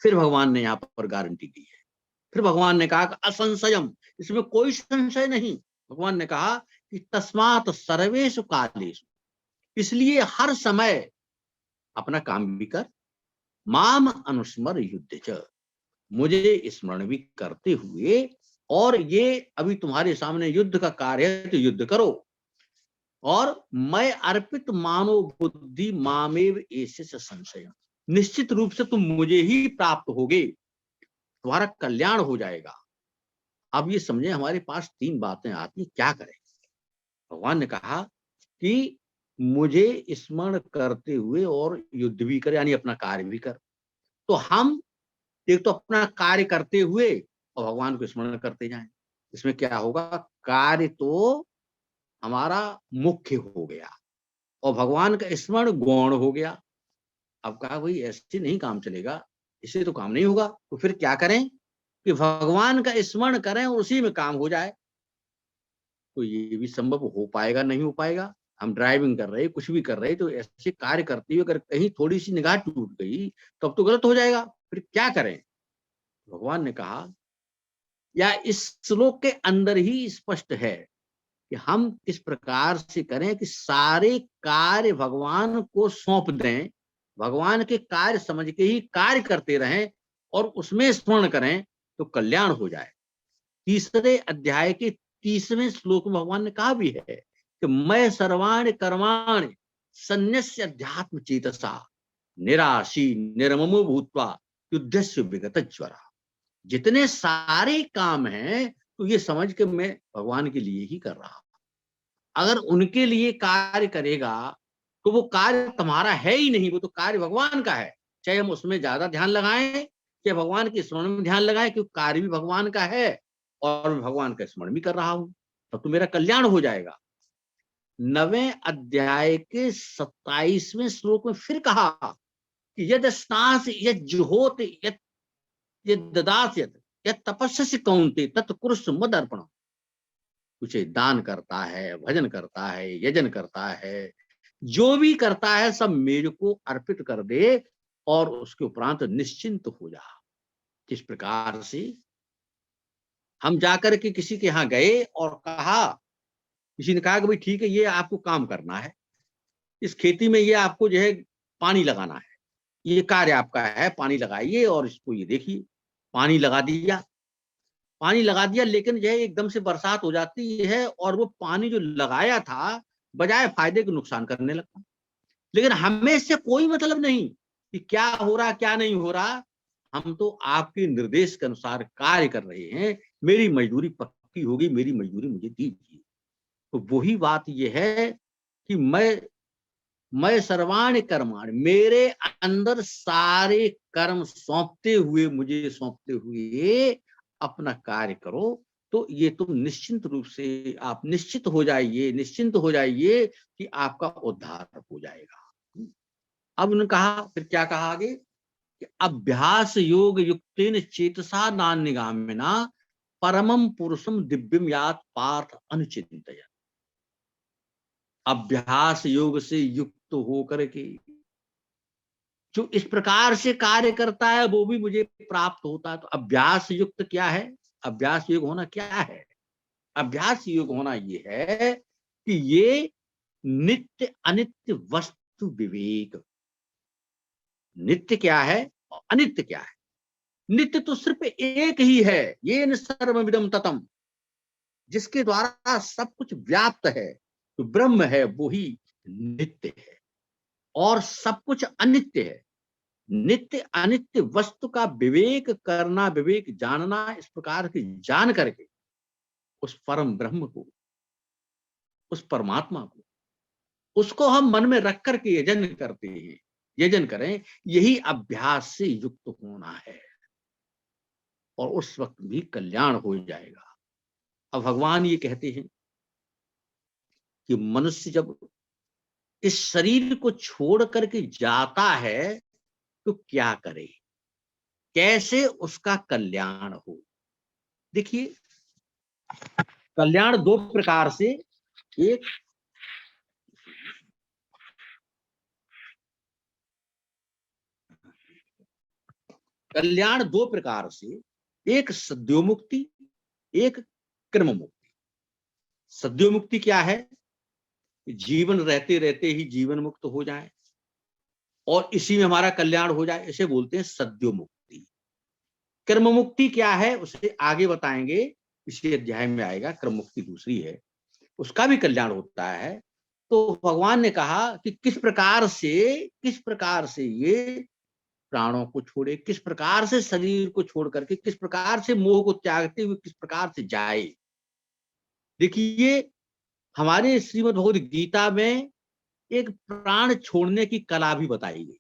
फिर भगवान ने यहां पर गारंटी दी है, फिर भगवान ने कहा कि असंशयम, इसमें कोई संशय नहीं। भगवान ने कहा कि तस्मात् सर्वेषु कालेषु, इसलिए हर समय अपना काम भी कर, माम अनुस्मर युद्ध च, मुझे स्मरण भी करते हुए, और ये अभी तुम्हारे सामने युद्ध का कार्य है तो युद्ध करो, और मैं अर्पित मानो बुद्धि मामेव ऐसे संशय, निश्चित रूप से तुम मुझे ही प्राप्त होगे, तुम्हारा कल्याण हो जाएगा। अब ये समझे, हमारे पास 3 बातें आती, क्या करें। भगवान ने कहा कि मुझे स्मरण करते हुए और युद्ध भी कर, यानी अपना कार्य भी कर। तो हम एक तो अपना कार्य करते हुए और भगवान को स्मरण करते जाएं, इसमें क्या होगा, कार्य तो हमारा मुख्य हो गया और भगवान का स्मरण गौण हो गया। अब कहा भाई ऐसे नहीं काम चलेगा, इससे तो काम नहीं होगा, तो फिर क्या करें कि भगवान का स्मरण करें और उसी में काम हो जाए। तो ये भी संभव हो पाएगा, नहीं हो पाएगा। हम ड्राइविंग कर रहे, कुछ भी कर रहे, तो ऐसे कार्य करते हुए अगर कहीं थोड़ी सी निगाह टूट गई तब तो गलत हो जाएगा, फिर क्या करें। भगवान ने कहा, या इस श्लोक के अंदर ही स्पष्ट है कि हम किस प्रकार से करें कि सारे कार्य भगवान को सौंप दें, भगवान के कार्य समझ के ही कार्य करते रहें और उसमें स्मरण करें तो कल्याण हो जाए। तीसरे अध्याय के 30वें श्लोक में भगवान ने कहा भी है कि मैं सर्वाणि कर्माणि सन्न्यस्य अध्यात्म चेतसा निराशी निर्ममो भूत्वा युद्धस्य विगत ज्वरा। जितने सारे काम हैं तो ये समझ के मैं भगवान के लिए ही कर रहा हूं। अगर उनके लिए कार्य करेगा तो वो कार्य तुम्हारा है ही नहीं, वो तो कार्य भगवान का है। चाहे हम उसमें ज्यादा ध्यान लगाएं, चाहे भगवान के स्मरण में ध्यान लगाएं, क्योंकि कार्य भी भगवान का है और मैं भगवान का स्मरण भी कर रहा हूं, तब तो मेरा कल्याण हो जाएगा। 9वें अध्याय के 27वें श्लोक में फिर कहा कि यद स्नास यद जुहोत यद ददास यद तपस्या कौन्ते तत्कुरुष मद अर्पण। कुछ दान करता है, भजन करता है, यजन करता है, जो भी करता है सब मेरे को अर्पित कर दे और उसके उपरांत निश्चिंत हो जा। किस प्रकार से हम जाकर के किसी के यहां गए और कहा, किसी ने कहा कि भाई ठीक है ये आपको काम करना है, इस खेती में ये आपको जो है पानी लगाना है, ये कार्य आपका है, पानी लगाइए और इसको ये देखिए। पानी लगा दिया, पानी लगा दिया, लेकिन जो है एकदम से बरसात हो जाती है और वो पानी जो लगाया था बजाय फायदे के नुकसान करने लगता। लेकिन हमें इससे कोई मतलब नहीं कि क्या हो रहा क्या नहीं हो रहा, हम तो आपके निर्देश के अनुसार कार्य कर रहे हैं। मेरी मजदूरी पक्की होगी, मेरी मजदूरी मुझे दीजिए। तो वही बात ये है कि मैं सर्वाणि कर्माणि, मेरे अंदर सारे कर्म सौंपते हुए, मुझे सौंपते हुए अपना कार्य करो। तो ये तुम निश्चिंत रूप से आप निश्चित हो जाइए, निश्चिंत हो जाइए कि आपका उद्धार हो जाएगा। अब उन्होंने कहा, फिर क्या कहा आगे कि अभ्यास योग युक्तेन चेतसा नान्यगामिना परमम पुरुषम दिव्यम यात पार्थ अनुचिंतय। अभ्यास योग से युक्त होकर के जो इस प्रकार से कार्य करता है वो भी मुझे प्राप्त होता है। तो अभ्यास युक्त क्या है, अभ्यास योग होना क्या है? अभ्यास योग होना ये है कि ये नित्य अनित्य वस्तु विवेक। नित्य क्या है और अनित्य क्या है? नित्य तो सिर्फ एक ही है, ये सर्वमिदं ततम, जिसके द्वारा सब कुछ व्याप्त है, तो ब्रह्म है, वो ही नित्य है। और सब कुछ अनित्य है। नित्य अनित्य वस्तु का विवेक करना, विवेक जानना, इस प्रकार की जान करके उस परम ब्रह्म को, उस परमात्मा को, उसको हम मन में रख करके यजन करते हैं। यजन करें, यही अभ्यास से युक्त होना है और उस वक्त भी कल्याण हो जाएगा। अब भगवान ये कहते हैं कि मनुष्य जब इस शरीर को छोड़ करके जाता है तो क्या करे, कैसे उसका कल्याण हो। देखिए, कल्याण दो प्रकार से, एक कल्याण दो प्रकार से, एक सद्योमुक्ति, एक कर्म मुक्ति। सद्योमुक्ति क्या है? जीवन रहते रहते ही जीवन मुक्त हो जाए और इसी में हमारा कल्याण हो जाए, इसे बोलते हैं सद्योमुक्ति। कर्म मुक्ति क्या है उसे आगे बताएंगे, इसी अध्याय में आएगा। कर्म मुक्ति दूसरी है, उसका भी कल्याण होता है। तो भगवान ने कहा कि किस प्रकार से ये प्राणों को छोड़े, किस प्रकार से शरीर को छोड़ करके, किस प्रकार से मोह को त्यागते हुए किस प्रकार से जाए। देखिए, हमारे श्रीमद् भगवद गीता में एक प्राण छोड़ने की कला भी बताई गई,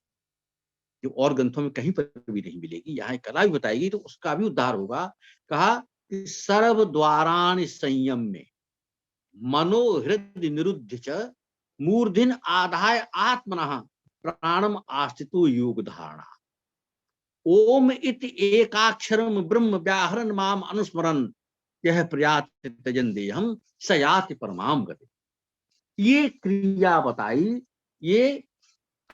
जो और ग्रंथों में कहीं पर भी नहीं मिलेगी। यहाँ एक कला भी बताई गई, तो उसका भी उद्धार होगा। कहा कि सर्व द्वाराणि संयम में मनोहृदय निरुद्ध च मूर्धिन आधाय आत्मनः प्राणम आस्थितो योग धारणा। ओम इति एकाक्षरम ब्रह्म व्याहरण माम अनुस्मरन यह प्रयात त्यजन देहम सयाति परमाम गति। ये क्रिया बताई, ये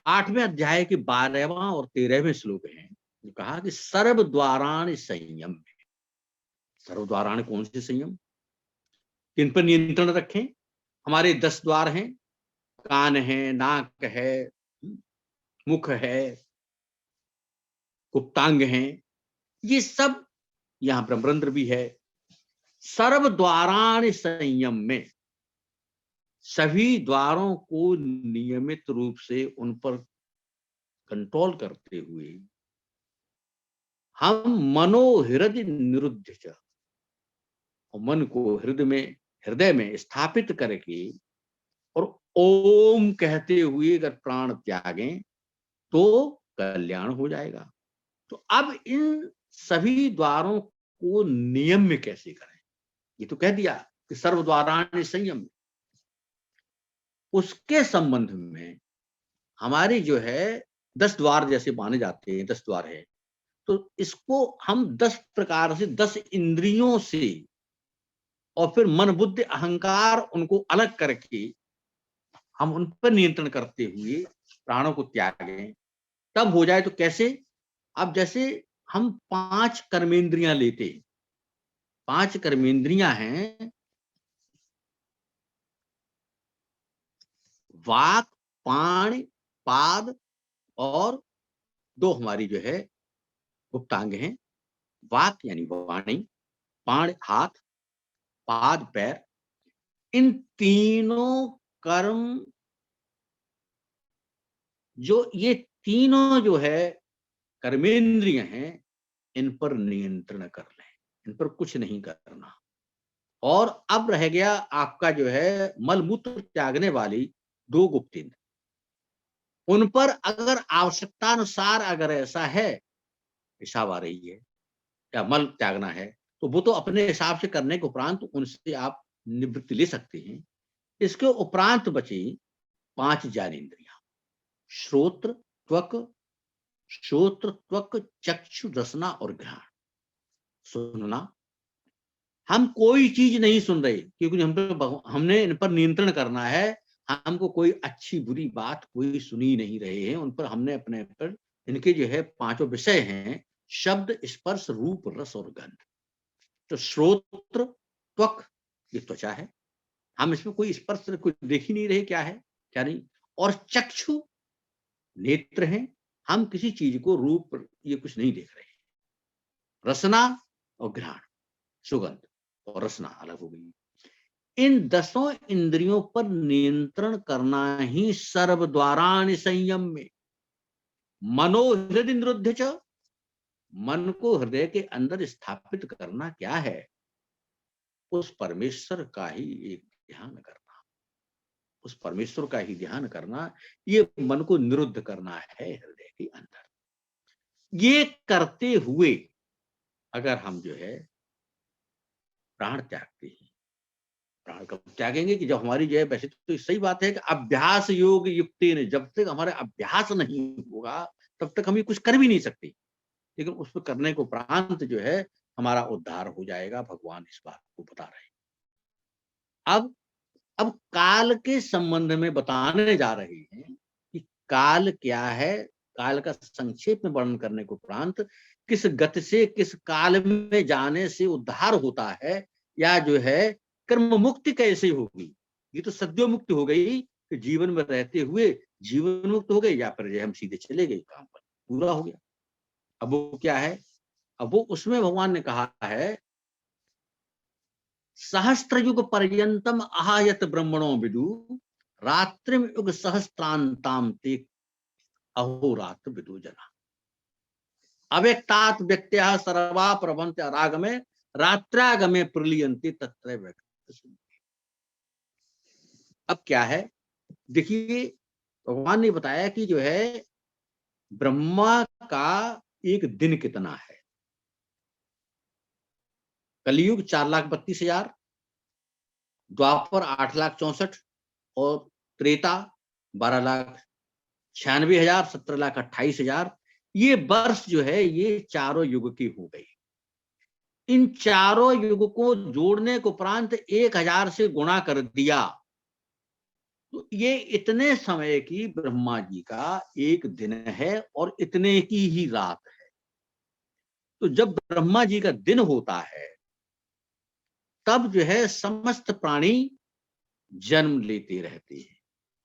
8वें अध्याय के 12वां और 13वें श्लोक हैं। जो कहा कि सर्व द्वाराणि संयम में। सर्व द्वाराणि कौन से संयम, किन पर नियंत्रण रखें? हमारे 10 द्वार हैं, कान है, नाक है, मुख है, गुप्तांग हैं, ये सब, यहां ब्रह्मरंध्र भी है। सर्व द्वाराणि संयम में, सभी द्वारों को नियमित रूप से उन पर कंट्रोल करते हुए हम मनोहृदय निरुद्ध च, मन को हृदय में स्थापित करके और ओम कहते हुए अगर प्राण त्यागें तो कल्याण हो जाएगा। तो अब इन सभी द्वारों को नियम में कैसे करें, ये तो कह दिया कि सर्व द्वाराणि संयम। उसके संबंध में हमारी जो है 10 द्वार जैसे माने जाते हैं, 10 द्वार है, तो इसको हम 10 प्रकार से, 10 इंद्रियों से और फिर मन बुद्धि अहंकार उनको अलग करके हम उन पर नियंत्रण करते हुए प्राणों को त्यागें, तब हो जाए। तो कैसे? अब जैसे हम 5 कर्मेंद्रियां लेते, 5 कर्मेंद्रियां हैं, वाक, पाण, पाद और दो हमारी जो है गुप्तांग हैं, वाक यानी वाणी, पाण हाथ, पाद पैर, इन तीनों कर्म जो ये तीनों जो है कर्मेंद्रिय हैं, इन पर नियंत्रण कर लें, इन पर कुछ नहीं करना। और अब रह गया आपका जो है मलमूत्र त्यागने वाली दो गुप्तेंद्र, उन पर अगर आवश्यकतानुसार अगर ऐसा है, पेशाब आ रही है या मल त्यागना है, तो वो तो अपने हिसाब से करने के उपरांत उनसे आप निवृत्ति ले सकते हैं। इसके उपरांत बची 5 ज्ञानेंद्रियां, श्रोत्र त्वक, चक्षु, रसना और घ्राण। सुनना, हम कोई चीज नहीं सुन रहे क्योंकि हमने इन पर नियंत्रण करना है। हमको कोई अच्छी बुरी बात कोई सुनी नहीं रहे हैं, उन पर हमने अपने पर इनके जो है 5 विषय हैं, शब्द, स्पर्श, रूप, रस और गंध। तो श्रोत्र त्वक ये त्वचा है, हम इसमें कोई स्पर्श कुछ देख ही नहीं रहे, क्या है क्या नहीं। और चक्षु नेत्र हैं, हम किसी चीज को रूप ये कुछ नहीं देख रहे। रसना और घ्राण, सुगंध और रसना अलग हो गई। इन 10 इंद्रियों पर नियंत्रण करना ही सर्वद्वाराणि संयम में। मनो हृदय निरुद्ध च, मन को हृदय के अंदर स्थापित करना क्या है, उस परमेश्वर का ही एक ध्यान करना, उस परमेश्वर का ही ध्यान करना, ये मन को निरुद्ध करना है हृदय के अंदर। ये करते हुए अगर हम जो है प्राण त्यागते हैं, प्राण कब त्यागेंगे कि जब हमारी जो है, वैसे तो सही बात है कि अभ्यास योग युक्तेन, जब तक हमारा अभ्यास नहीं होगा तब तक हम ये कुछ कर भी नहीं सकते, लेकिन उस पर करने को उपरांत जो है हमारा उद्धार हो जाएगा। भगवान इस बात को बता रहे हैं। अब काल के संबंध में बताने जा रहे हैं कि काल क्या है। काल का संक्षेप में वर्णन करने को उपरांत किस गति से किस काल में जाने से उद्धार होता है, या जो है कर्म मुक्ति कैसे होगी। ये तो सद्यो मुक्ति हो गई कि जीवन में रहते हुए जीवन मुक्त हो गए, या फिर हम सीधे चले गए काम पर, पूरा हो गया। अब वो क्या है, अब वो उसमें भगवान ने कहा है सहस्त्र युग पर्यंतम आहायत ब्रह्मणो विदु रात्रिम युग सहस्त्रांताम ते अहोरात्र विदु जना अव्यक्तात् व्यक्त्या सर्वा प्रभंत रागमे रात्रागमे प्रलियंते तत्र व्यक्त। अब क्या है, देखिए भगवान ने बताया कि जो है ब्रह्मा का एक दिन कितना है। कलयुग 4,32,000, द्वापर 8,64,000 और त्रेता 12,96,000, 17,28,000। ये वर्ष जो है ये चारों युग की हो गई। इन चारों युग को जोड़ने को उपरांत 1,000 से गुणा कर दिया तो ये इतने समय की ब्रह्मा जी का एक दिन है और इतने की ही रात है। तो जब ब्रह्मा जी का दिन होता है तब जो है समस्त प्राणी जन्म लेते रहते हैं।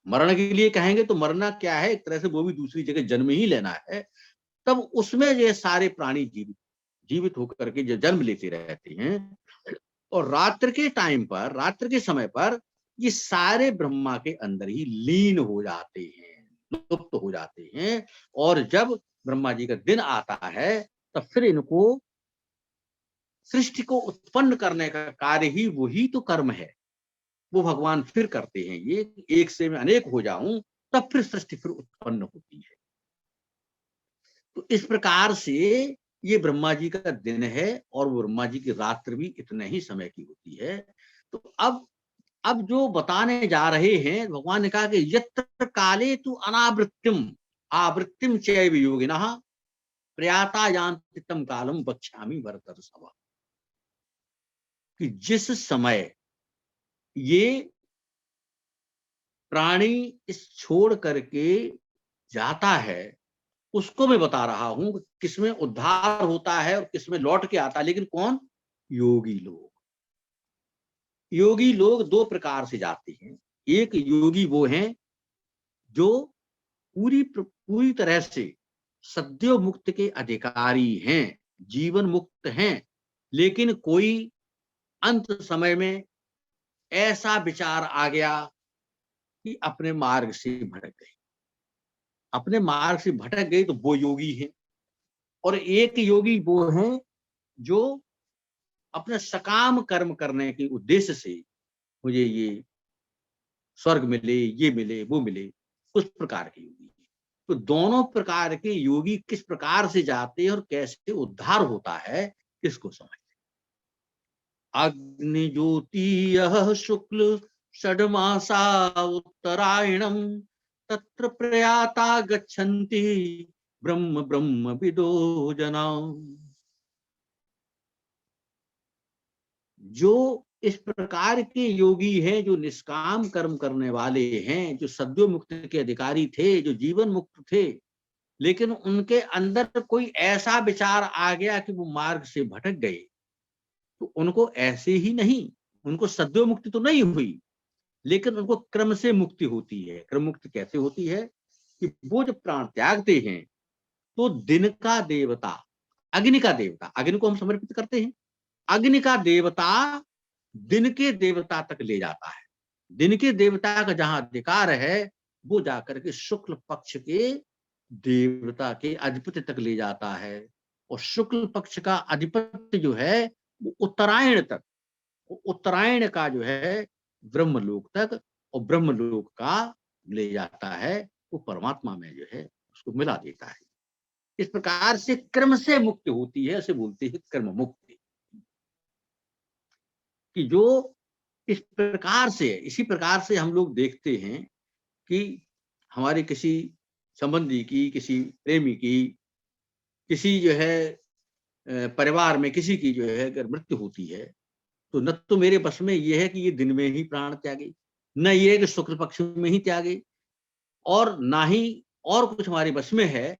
मरण के लिए कहेंगे तो मरना क्या है, एक तरह से वो भी दूसरी जगह जन्म ही लेना है। तब उसमें ये सारे प्राणी जीवित होकर के जो जन्म लेते रहते हैं, और रात्र के टाइम पर, रात्र के समय पर ये सारे ब्रह्मा के अंदर ही लीन हो जाते हैं, लुप्त हो जाते हैं। और जब ब्रह्मा जी का दिन आता है तब फिर इनको सृष्टि को उत्पन्न करने का कार्य ही वही तो कर्म है, वो भगवान फिर करते हैं। ये एक से मैं अनेक हो जाऊं तब फिर सृष्टि फिर उत्पन्न होती है। तो इस प्रकार से ये ब्रह्मा जी का दिन है और वो ब्रह्मा जी की रात्रि भी इतने ही समय की होती है। तो अब जो बताने जा रहे हैं, भगवान ने कहा कि यत्र काले तु अनावृत्तिम आवृत्तिम चैव योगिनः प्रयाता यान्ति तम कालम वक्ष्यामि भरतर्षभ। कि जिस समय ये प्राणी इस छोड़ करके जाता है उसको मैं बता रहा हूं, किसमें उद्धार होता है और किसमें लौट के आता है। लेकिन कौन? योगी लोग। योगी लोग दो प्रकार से जाते हैं। एक योगी वो हैं जो पूरी तरह से सद्यो मुक्त के अधिकारी हैं, जीवन मुक्त हैं, लेकिन कोई अंत समय में ऐसा विचार आ गया कि अपने मार्ग से भटक गए। अपने मार्ग से भटक गए तो वो योगी हैं, और एक योगी वो हैं जो अपने सकाम कर्म करने के उद्देश्य से मुझे ये स्वर्ग मिले, ये मिले, वो मिले, उस प्रकार के योगी। तो दोनों प्रकार के योगी किस प्रकार से जाते हैं और कैसे उद्धार होता है, इसको समझ। अग्नि ज्योति यह शुक्ल षड्मासा उत्तरायणम तत्र प्रयाता गच्छन्ति ब्रह्म ब्रह्म विदो जना। जो इस प्रकार के योगी हैं, जो निष्काम कर्म करने वाले हैं, जो सद्यो मुक्त के अधिकारी थे, जो जीवन मुक्त थे, लेकिन उनके अंदर कोई ऐसा विचार आ गया कि वो मार्ग से भटक गए, तो उनको ऐसे ही नहीं, उनको सद्यो मुक्ति तो नहीं हुई, लेकिन उनको क्रम से मुक्ति होती है। क्रम मुक्ति कैसे होती है कि वो जब प्राण त्यागते हैं तो दिन का देवता, अग्नि का देवता, अग्नि को हम समर्पित करते हैं, अग्नि का देवता दिन के देवता तक ले जाता है। दिन के देवता का जहां अधिकार है वो जाकर के शुक्ल पक्ष के देवता के अधिपति तक ले जाता है, और शुक्ल पक्ष का अधिपति जो है वो उत्तरायण तक, उत्तरायण का जो है ब्रह्मलोक तक, और ब्रह्मलोक का ले जाता है वो परमात्मा में जो है उसको मिला देता है। इस प्रकार से क्रम से मुक्ति होती है, उसे बोलते हैं कर्म मुक्ति। कि जो इस प्रकार से, इसी प्रकार से हम लोग देखते हैं कि हमारे किसी संबंधी की, किसी प्रेमी की, किसी जो है परिवार में किसी की जो है अगर मृत्यु होती है, तो न तो मेरे बस में ये है कि ये दिन में ही प्राण त्यागे, न ये है कि शुक्ल पक्ष में ही त्यागे, और ना ही और कुछ हमारे बस में है।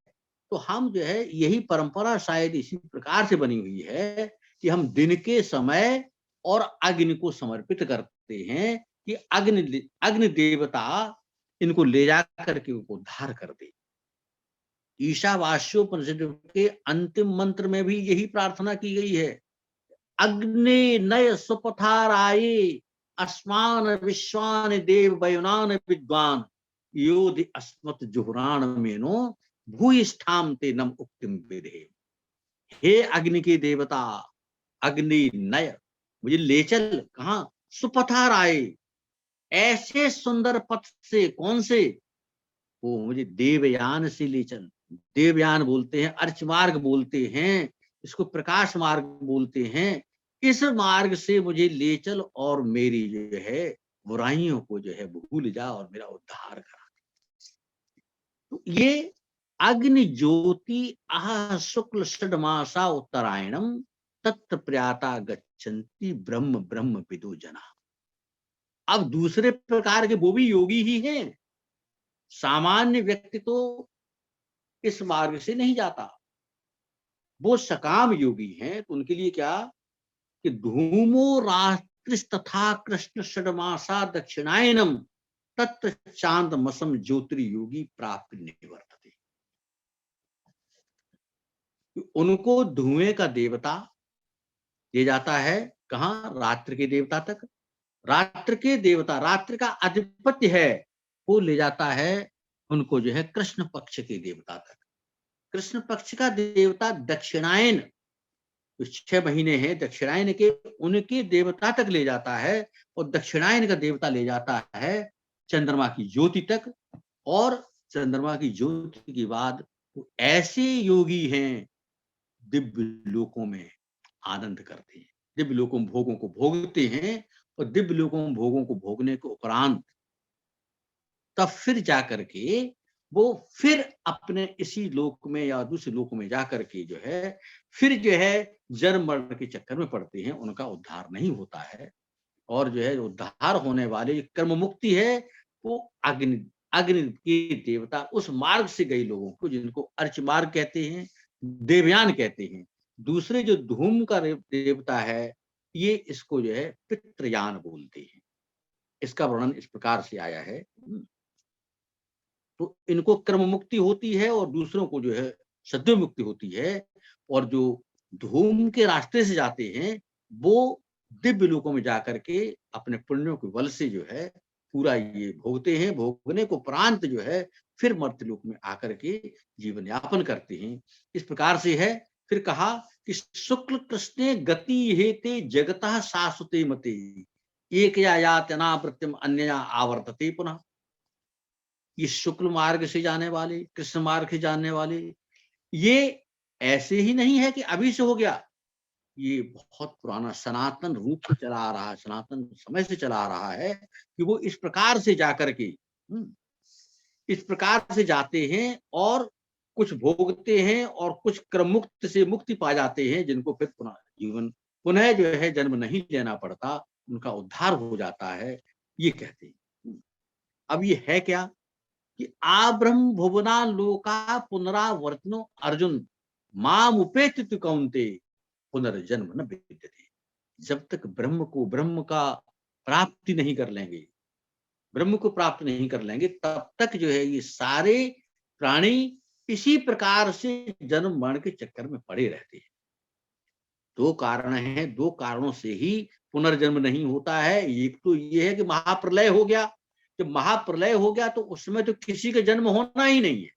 तो हम जो है, यही परंपरा शायद इसी प्रकार से बनी हुई है कि हम दिन के समय और अग्नि को समर्पित करते हैं कि अग्नि देवता इनको ले जा करके उनको उद्धार कर दे। ईशावास्योपनिषद के अंतिम मंत्र में भी यही प्रार्थना की गई है, अग्नि नय सुपथाराये अस्मान विश्वान देव वयुनान विद्वान योधि अस्मत् जुहरान मेनो भूयिष्ठाम ते नम उक्तिम विदे। हे अग्नि के देवता, अग्नि नय, मुझे ले चल, कहां? सुपथाराये, ऐसे सुंदर पथ से। कौन से? वो मुझे देवयान से ले चल। देवयान बोलते हैं, अर्च मार्ग बोलते हैं, इसको प्रकाश मार्ग बोलते हैं। इस मार्ग से मुझे ले चल और मेरी जो है बुराइयों को जो है भूल जा और मेरा उद्धार करा। तो ये अग्नि ज्योति आह शुक्ल षड्मासा उत्तरायणम तत्र प्रयाता गच्छन्ति ब्रह्म ब्रह्म विदो जना। अब दूसरे प्रकार के वो भी योगी ही हैं। सामान्य व्यक्ति तो इस मार्ग से नहीं जाता, वो सकाम योगी हैं। तो उनके लिए क्या कि धूमो रात्रिस्तथा कृष्ण षड्मासा दक्षिणायनम तत्र चांदमसम ज्योतिर्योगी प्राप्त निवर्तते। उनको धुएं का देवता ले जाता है, कहां? रात्रि के देवता तक। रात्रि के देवता, रात्रि का अधिपत्य है, वो ले जाता है उनको जो है कृष्ण पक्ष के देवता तक। कृष्ण पक्ष का देवता दक्षिणायन, तो 6 महीने हैं दक्षिणायन के, उनके देवता तक ले जाता है, और दक्षिणायन का देवता ले जाता है चंद्रमा की ज्योति तक। और चंद्रमा की ज्योति के बाद वो ऐसे योगी हैं दिव्य लोकों में आनंद करते हैं, दिव्य लोकों भोगों को भोगते हैं, और दिव्य लोकों भोगों को भोगने के उपरांत तब फिर जाकर के वो फिर अपने इसी लोक में या दूसरे लोक में जाकर के जो है फिर जो है जन्म मरण के चक्कर में पड़ते हैं, उनका उद्धार नहीं होता है। और जो है उद्धार होने वाले कर्म मुक्ति है वो अग्नि, अग्नि के देवता उस मार्ग से गए लोगों को, जिनको अर्च मार्ग कहते हैं, देवयान कहते हैं। दूसरे जो धूम का देवता है, ये इसको जो है पितृयान बोलते हैं। इसका वर्णन इस प्रकार से आया है। तो इनको क्रम मुक्ति होती है और दूसरों को जो है सद्यो मुक्ति होती है। और जो धूम के रास्ते से जाते हैं वो दिव्य लोकों में जाकर के अपने पुण्यों के बल से जो है पूरा ये भोगते हैं। भोगने को उपरांत जो है फिर मर्त्यलोक में आकर के जीवन यापन करते हैं। इस प्रकार से है। फिर कहा कि शुक्ल कृष्णे गति हेते जगतः शाश्वते मते एक यातनावृत्तिम अन्यया आवर्तते पुनः। ये शुक्ल मार्ग से जाने वाले, कृष्ण मार्ग से जाने वाले, ये ऐसे ही नहीं है कि अभी से हो गया, ये बहुत पुराना सनातन रूप से चला आ रहा है, सनातन समय से चला आ रहा है कि वो इस प्रकार से जाकर के इस प्रकार से जाते हैं और कुछ भोगते हैं और कुछ क्रम मुक्त से मुक्ति पा जाते हैं, जिनको फिर पुनः जीवन पुनः जो है जन्म नहीं लेना पड़ता, उनका उद्धार हो जाता है, ये कहते हैं। अब ये है क्या कि आब्रह्म भुवना लोका पुनरावर्तनो अर्जुन माम उपेक्षित कौन्ते पुनर्जन्म न विद्यते। जब तक ब्रह्म का प्राप्ति नहीं कर लेंगे, ब्रह्म को प्राप्त नहीं कर लेंगे, तब तक जो है ये सारे प्राणी इसी प्रकार से जन्म मरण के चक्कर में पड़े रहते हैं। दो कारण हैं, दो कारणों से ही पुनर्जन्म नहीं होता है। एक तो ये है कि महाप्रलय हो गया। जब महाप्रलय हो गया तो उसमें तो किसी का जन्म होना ही नहीं है।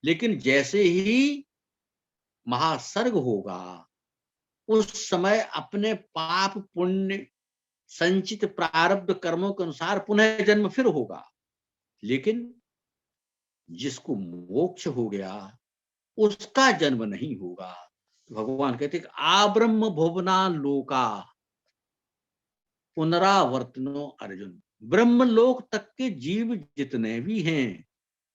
लेकिन जैसे ही महासर्ग होगा उस समय अपने पाप पुण्य संचित प्रारब्ध कर्मों के अनुसार पुनः जन्म फिर होगा। लेकिन जिसको मोक्ष हो गया उसका जन्म नहीं होगा। तो भगवान कहते हैं आब्रह्म भुवना लोका पुनरावर्तनो अर्जुन। ब्रह्मलोक तक के जीव जितने भी हैं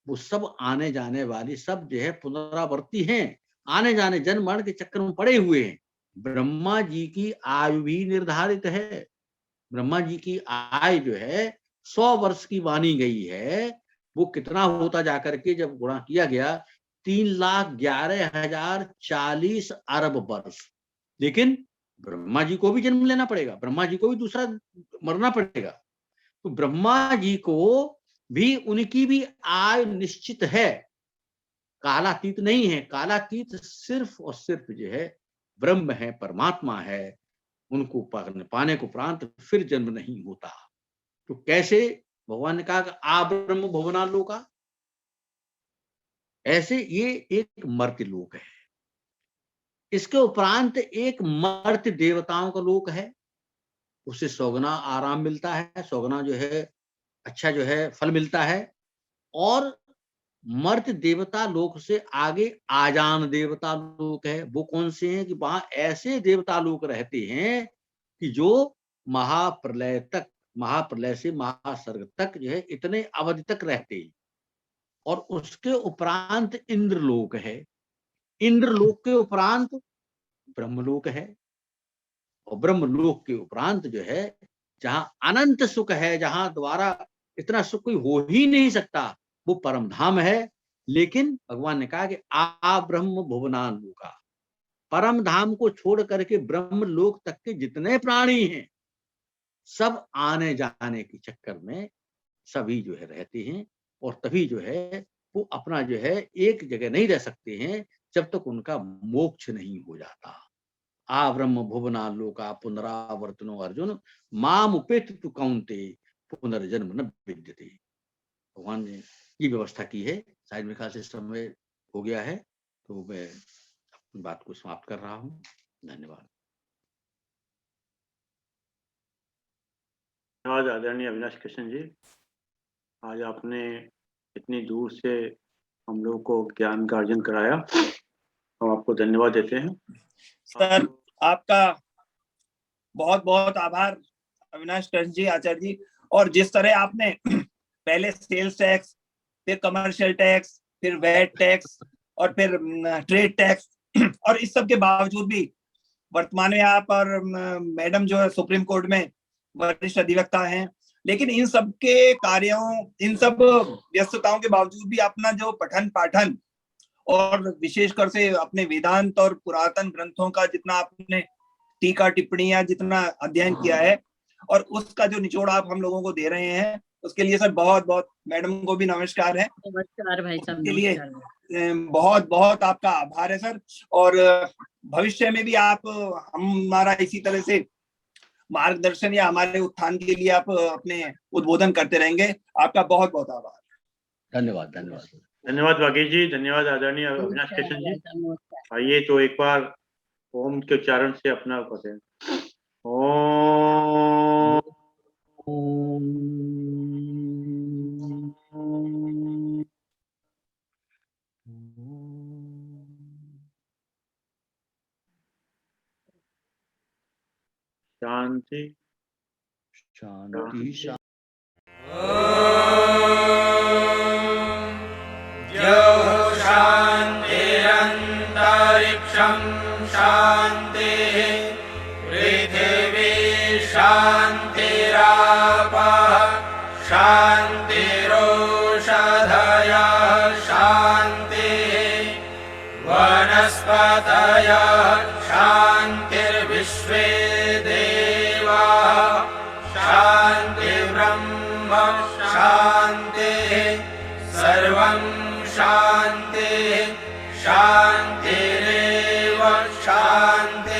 वो सब आने जाने वाली, सब जो है पुनरावर्ती हैं, आने जाने जन्म मरण के चक्कर में पड़े हुए हैं। ब्रह्मा जी की आयु भी निर्धारित है। ब्रह्मा जी की आयु जो है 100 वर्ष की मानी गई है। वो कितना होता जाकर के जब गुणा किया गया 3,11,040 अरब वर्ष। लेकिन ब्रह्मा जी को भी जन्म लेना पड़ेगा, ब्रह्मा जी को भी दूसरा मरना पड़ेगा। तो ब्रह्मा जी को भी उनकी भी आयु निश्चित है, कालातीत नहीं है। कालातीत सिर्फ और सिर्फ जो है ब्रह्म है, परमात्मा है। उनको पाने को उपरांत फिर जन्म नहीं होता। तो कैसे भगवान ने कहा कि आब्रह्म भुवना लोका, ऐसे ये एक मर्त्य लोक है। इसके उपरांत एक मर्त्य देवताओं का लोक है, उसे सौगुना आराम मिलता है, सौगुना जो है अच्छा जो है फल मिलता है। और मर्त्य देवता लोक से आगे आजान देवता लोक है। वो कौन से हैं कि वहां ऐसे देवता लोक रहते हैं कि जो महाप्रलय तक, महाप्रलय से महासर्ग तक जो है इतने अवधि तक रहते हैं। और उसके उपरांत इंद्रलोक है, इंद्रलोक के उपरांत ब्रह्मलोक है, और ब्रह्मलोक के उपरांत जो है जहां अनंत सुख है, जहां द्वारा इतना सुख कोई हो ही नहीं सकता, वो परम धाम है। लेकिन भगवान ने कहा कि आ ब्रह्म भुवनान लोका, परम धाम को छोड़ करके ब्रह्म लोक तक के जितने प्राणी हैं सब आने जाने के चक्कर में सभी जो है रहते हैं। और तभी जो है वो अपना जो है एक जगह नहीं रह सकते हैं जब तक उनका मोक्ष नहीं हो जाता। आ ब्रह्म भुवना लोका पुनरावर्तनो अर्जुन माम उपेक्षित कौन्ते पुनर्जन्म न विद्यते। भगवान ने ये व्यवस्था की है। शायद मेरे ख्याल से समय हो गया है, तो मैं अपनी बात को समाप्त कर रहा हूँ। धन्यवाद। धन्यवाद आदरणीय अविनाश कृष्ण जी। आज आपने इतनी दूर से हम लोग को ज्ञान का अर्जन कराया, हम आपको धन्यवाद देते हैं। सर आपका बहुत बहुत आभार अविनाश कृष्ण जी, आचार्य जी। और जिस तरह आपने पहले सेल्स टैक्स, फिर कमर्शियल टैक्स, फिर वैट टैक्स और फिर ट्रेड टैक्स, और इस सब के बावजूद भी वर्तमान में आप और मैडम जो है सुप्रीम कोर्ट में वरिष्ठ अधिवक्ता हैं, लेकिन इन सब के कार्यों, इन सब व्यस्तताओं के बावजूद भी अपना जो पठन पाठन और विशेषकर से अपने वेदांत और पुरातन ग्रंथों का जितना आपने टीका टिप्पणियां जितना अध्ययन किया है और उसका जो निचोड़ आप हम लोगों को दे रहे हैं, उसके लिए सर बहुत बहुत, मैडम को भी नमस्कार है, नमस्कार भाई साहब, उसके लिए नमस्कार। बहुत बहुत आपका आभार है सर। और भविष्य में भी आप हमारा इसी तरह से मार्गदर्शन या हमारे उत्थान के लिए आप अपने उद्बोधन करते रहेंगे। आपका बहुत बहुत आभार। धन्यवाद, धन्यवाद। धन्यवाद वागीश जी, धन्यवाद आदरणीय अविनाश नमस्कार किशन भाई जी। साहब, नमस्कार। आइए तो एक बार ओम के उच्चारण से अपना पढ़ें। ओम शांति शांति शांति। शान्तिरन्तरिक्षं शान्तिः पृथिवी शान्तिरापः शान्तिरोषधयः शान्तिः वनस्पतयः शान्तिर्विश्वे देवाः शान्तिर्ब्रह्म शान्तिः सर्वं शान्तिः शान्तिरेव शान्तिः।